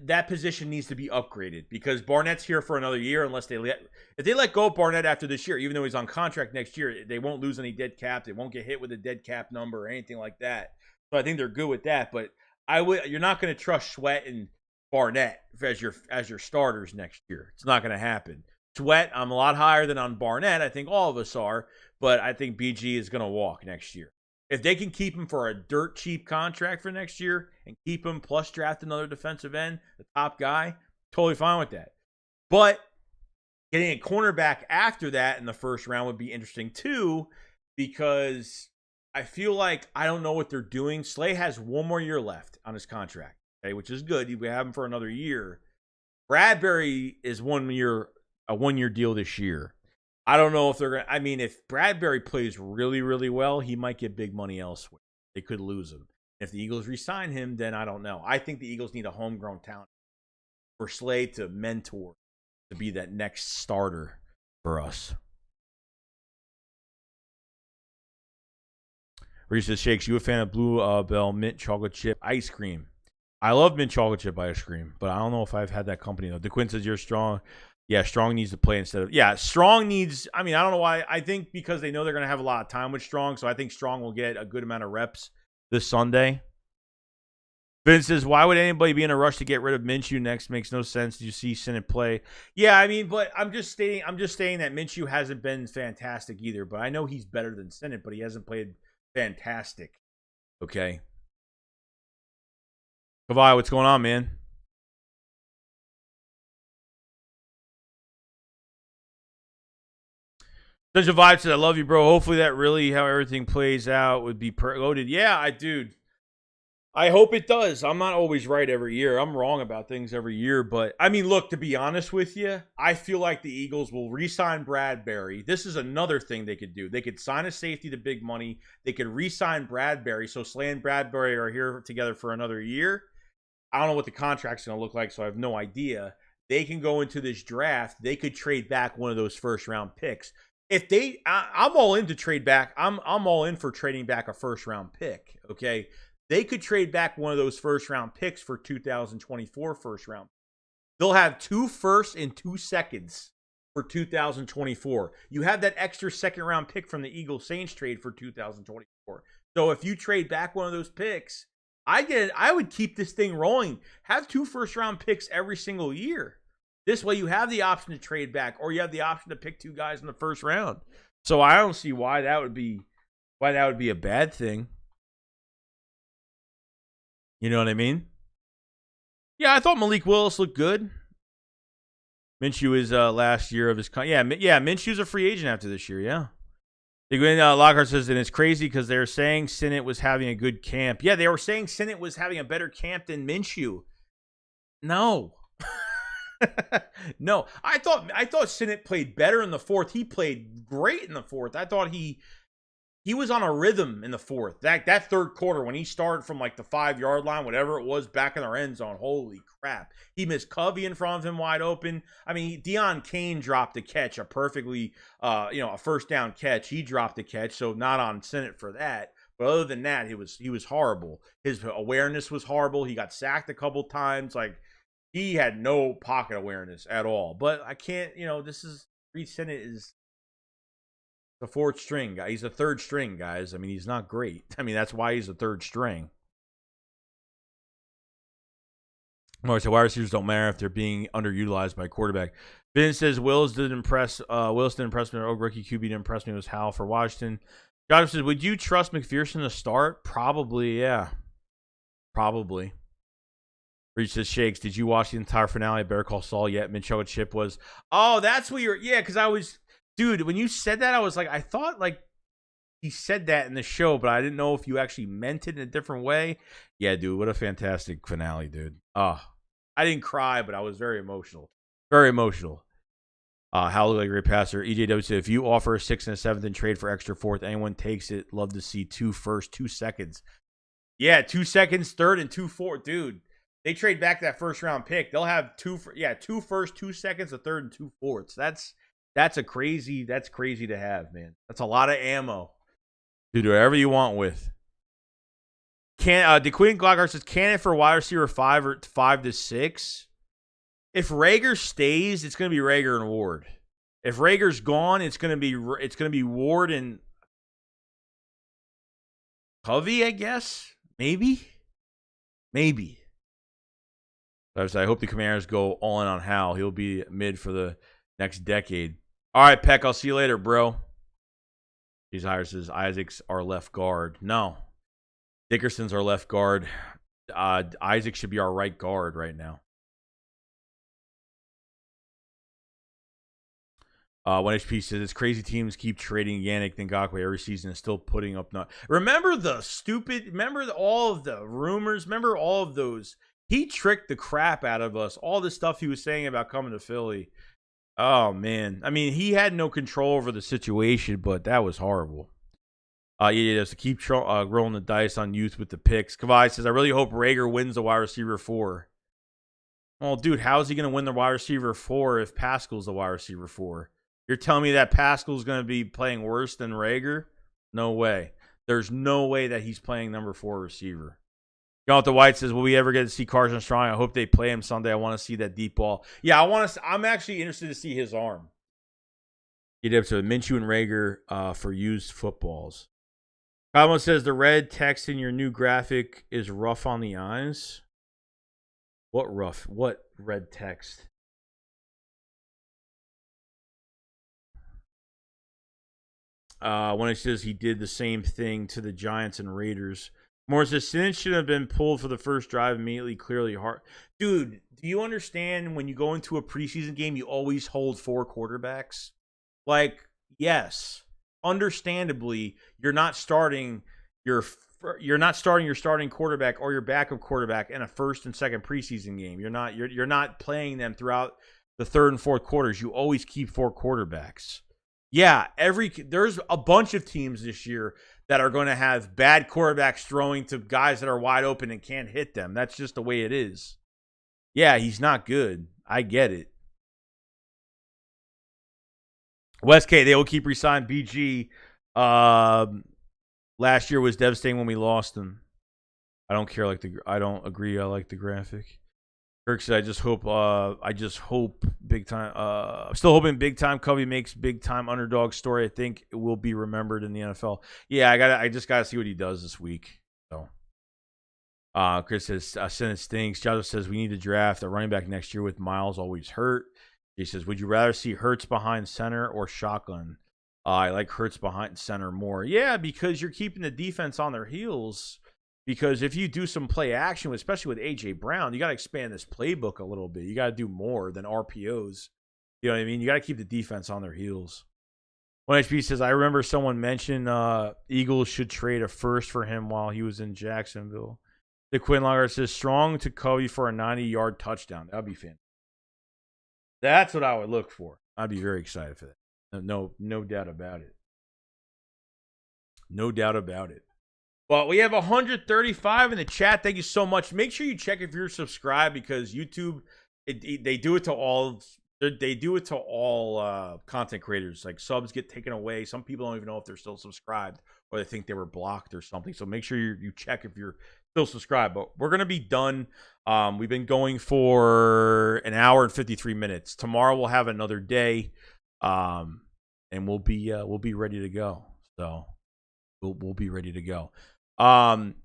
That position needs to be upgraded because Barnett's here for another year if they let go of Barnett after this year, even though he's on contract next year, they won't lose any dead cap. They won't get hit with a dead cap number or anything like that. So I think they're good with that. But you're not going to trust Sweat and Barnett as your starters next year. It's not going to happen. Sweat, I'm a lot higher than on Barnett. I think all of us are, but I think BG is going to walk next year. If they can keep him for a dirt cheap contract for next year and keep him plus draft another defensive end, the top guy, totally fine with that. But getting a cornerback after that in the first round would be interesting too, because I feel like I don't know what they're doing. Slay has one more year left on his contract, okay, which is good. We have him for another year. Bradbury is a 1 year deal this year. I don't know if they're going to, I mean, if Bradbury plays really, really well, he might get big money elsewhere. They could lose him. If the Eagles re-sign him, then I don't know. I think the Eagles need a homegrown talent for Slay to mentor, to be that next starter for us. Reese Shakes, you a fan of Blue Bell mint chocolate chip ice cream? I love mint chocolate chip ice cream, but I don't know if I've had that company though. DeQuinn says you're strong. Yeah, Strong needs to play instead of... Yeah, Strong needs... I mean, I don't know why. I think because they know they're going to have a lot of time with Strong, so I think Strong will get a good amount of reps this Sunday. Vince says, why would anybody be in a rush to get rid of Minshew next? Makes no sense. Did you see Sinnott play? Yeah, I mean, but I'm just saying that Minshew hasn't been fantastic either, but I know he's better than Sinnott, but he hasn't played fantastic. Okay. Kavai, what's going on, man? Such a vibe says, I love you, bro. Hopefully that really how everything plays out would be loaded. Yeah, dude. I hope it does. I'm not always right every year. I'm wrong about things every year. But, I mean, look, to be honest with you, I feel like the Eagles will re-sign Bradbury. This is another thing they could do. They could sign a safety to big money. They could re-sign Bradbury. So Slay and Bradbury are here together for another year. I don't know what the contract's going to look like, so I have no idea. They can go into this draft. They could trade back one of those first-round picks. If they, I'm all in to trade back. I'm all in for trading back a first-round pick, okay? They could trade back one of those first-round picks for 2024 first-round. They'll have 2 firsts and 2 seconds for 2024. You have that extra second-round pick from the Eagles-Saints trade for 2024. So if you trade back one of those picks, I would keep this thing rolling. Have 2 first-round picks every single year. This way you have the option to trade back, or you have the option to pick 2 guys in the first round. So I don't see why that would be a bad thing. You know what I mean? Yeah, I thought Malik Willis looked good. Minshew is last year of his Minshew's a free agent after this year, yeah. Lockhart says, and it's crazy because they're saying Sinnott was having a good camp. Yeah, they were saying Sinnott was having a better camp than Minshew. No. No. I thought Sinnott played better in the fourth. He played great in the fourth. I thought he was on a rhythm in the fourth. That third quarter when he started from like the 5-yard line, whatever it was, back in their end zone. Holy crap. He missed Covey in front of him wide open. I mean, Deion Kane dropped a catch, a perfectly, a first down catch. He dropped a catch, so not on Sinnott for that. But other than that, he was horrible. His awareness was horrible. He got sacked a couple times. Like, he had no pocket awareness at all. But I can't, Reed Sinnott is the 4th string guy. He's the 3rd string, guys. I mean, he's not great. I mean, that's why he's the 3rd string. So wide receivers don't matter if they're being underutilized by quarterback. Ben says Willis didn't impress me. Rookie QB didn't impress me. It was Howell for Washington. Josh says, would you trust McPherson to start? Probably, yeah. Probably. Reach says, Shakes, did you watch the entire finale of Better Call Saul yet? Mincho Chip was, oh, that's what you're, yeah, because I was, dude, when you said that, I was like, I thought, like, he said that in the show, but I didn't know if you actually meant it in a different way. Yeah, dude, what a fantastic finale, dude. I didn't cry, but I was very emotional. Very emotional. How look like a great passer. EJW said, if you offer a 6th and a 7th and trade for extra 4th, anyone takes it. Love to see 2 first, 2 seconds. Yeah, 2 seconds, 3rd, and 2 4th. Dude, they trade back that first round pick. They'll have 2 first, 2 seconds, a 3rd, and 2 fourths. That's crazy to have, man. That's a lot of ammo. Do whatever you want with. DeQuinn Glockhart says, can it for wide receiver 5 or 5 to 6? If Reager stays, it's going to be Reager and Ward. If Reager's gone, it's going to be Ward and Covey, I guess. Maybe. I hope the Commanders go all in on Hal. He'll be mid for the next decade. All right, Peck, I'll see you later, bro. He's higher, says Isaac's our left guard. No. Dickerson's our left guard. Isaac should be our right guard right now. One HP says it's crazy teams keep trading Yannick Ngakoue every season and still putting up. Remember all of the rumors? Remember all of those? He tricked the crap out of us. All the stuff he was saying about coming to Philly. Oh, man. I mean, he had no control over the situation, but that was horrible. Yeah, just to keep rolling the dice on youth with the picks. Kavai says, I really hope Reager wins the wide receiver 4. Well, dude, how is he going to win the wide receiver 4 if Pascal's the wide receiver 4? You're telling me that Pascal's going to be playing worse than Reager? No way. There's no way that he's playing number 4 receiver. Jonathan White says, will we ever get to see Carson Strong? I hope they play him Sunday. I want to see that deep ball. Yeah, I'm actually interested to see his arm. Get up to Minshew and Reager for used footballs. Kyle says, the red text in your new graphic is rough on the eyes. What rough? What red text? When it says he did the same thing to the Giants and Raiders. More says, Simmons should have been pulled for the first drive immediately, clearly hard. Dude, do you understand when you go into a preseason game, you always hold 4 quarterbacks? Like, yes. Understandably, you're not starting your starting quarterback or your backup quarterback in a first and second preseason game. You're not playing them throughout the third and fourth quarters. You always keep 4 quarterbacks. Yeah, there's a bunch of teams this year that are going to have bad quarterbacks throwing to guys that are wide open and can't hit them. That's just the way it is. Yeah, he's not good. I get it. West K, they will keep re-signing BG. Last year was devastating when we lost him. I don't care. I don't agree. I like the graphic. Kirk said, I just hope big time. I'm still hoping big time Covey makes big time underdog story. I think it will be remembered in the NFL. Yeah, I just gotta see what he does this week. So, Chris says, Senate stinks. Joseph says we need to draft a running back next year with Miles always hurt. He says, would you rather see Hurts behind center or shotgun? I like Hurts behind center more. Yeah, because you're keeping the defense on their heels. Because if you do some play action, especially with A.J. Brown, you got to expand this playbook a little bit. You got to do more than RPOs. You know what I mean? You got to keep the defense on their heels. One HP says, I remember someone mentioned Eagles should trade a first for him while he was in Jacksonville. The Quinn Logger says, Strong to Covey for a 90-yard touchdown. That would be fantastic. That's what I would look for. I'd be very excited for that. No doubt about it. No doubt about it. Well, we have 135 in the chat. Thank you so much. Make sure you check if you're subscribed because YouTube, they do it to all. They do it to all content creators. Like subs get taken away. Some people don't even know if they're still subscribed or they think they were blocked or something. So make sure you check if you're still subscribed. But we're gonna be done. We've been going for an hour and 53 minutes. Tomorrow we'll have another day, and we'll be ready to go. So we'll be ready to go.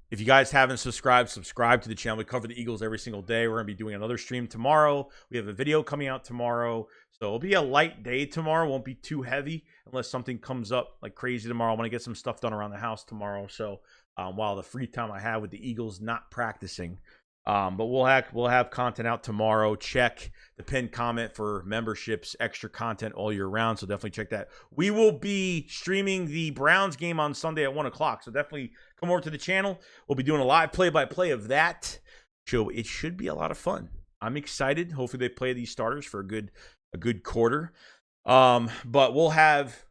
If you guys haven't subscribed, subscribe to the channel. We cover the Eagles every single day. We're going to be doing another stream tomorrow. We have a video coming out tomorrow. So it'll be a light day tomorrow. Won't be too heavy unless something comes up like crazy tomorrow. I want to get some stuff done around the house tomorrow. So while the free time I have with the Eagles not practicing. But we'll have content out tomorrow. Check the pinned comment for memberships, extra content all year round. So definitely check that. We will be streaming the Browns game on Sunday at 1 o'clock. So definitely come over to the channel. We'll be doing a live play-by-play of that show. It should be a lot of fun. I'm excited. Hopefully they play these starters for a good quarter. But we'll have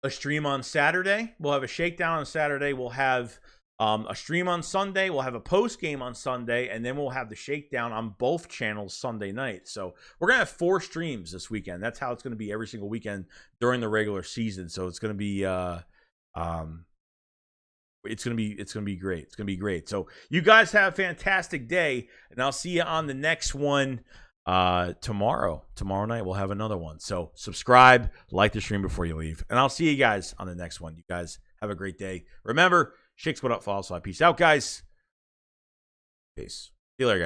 a stream on Saturday. We'll have a shakedown on Saturday. We'll have a stream on Sunday. We'll have a post game on Sunday, and then we'll have the shakedown on both channels Sunday night. So we're gonna have 4 streams this weekend. That's how it's gonna be every single weekend during the regular season. So it's gonna be it's gonna be great. It's gonna be great. So you guys have a fantastic day, and I'll see you on the next one tomorrow. Tomorrow night we'll have another one. So subscribe, like the stream before you leave, and I'll see you guys on the next one. You guys have a great day. Remember, Shake Squad up, follow, slide. Peace out, guys. Peace. See you later, guys.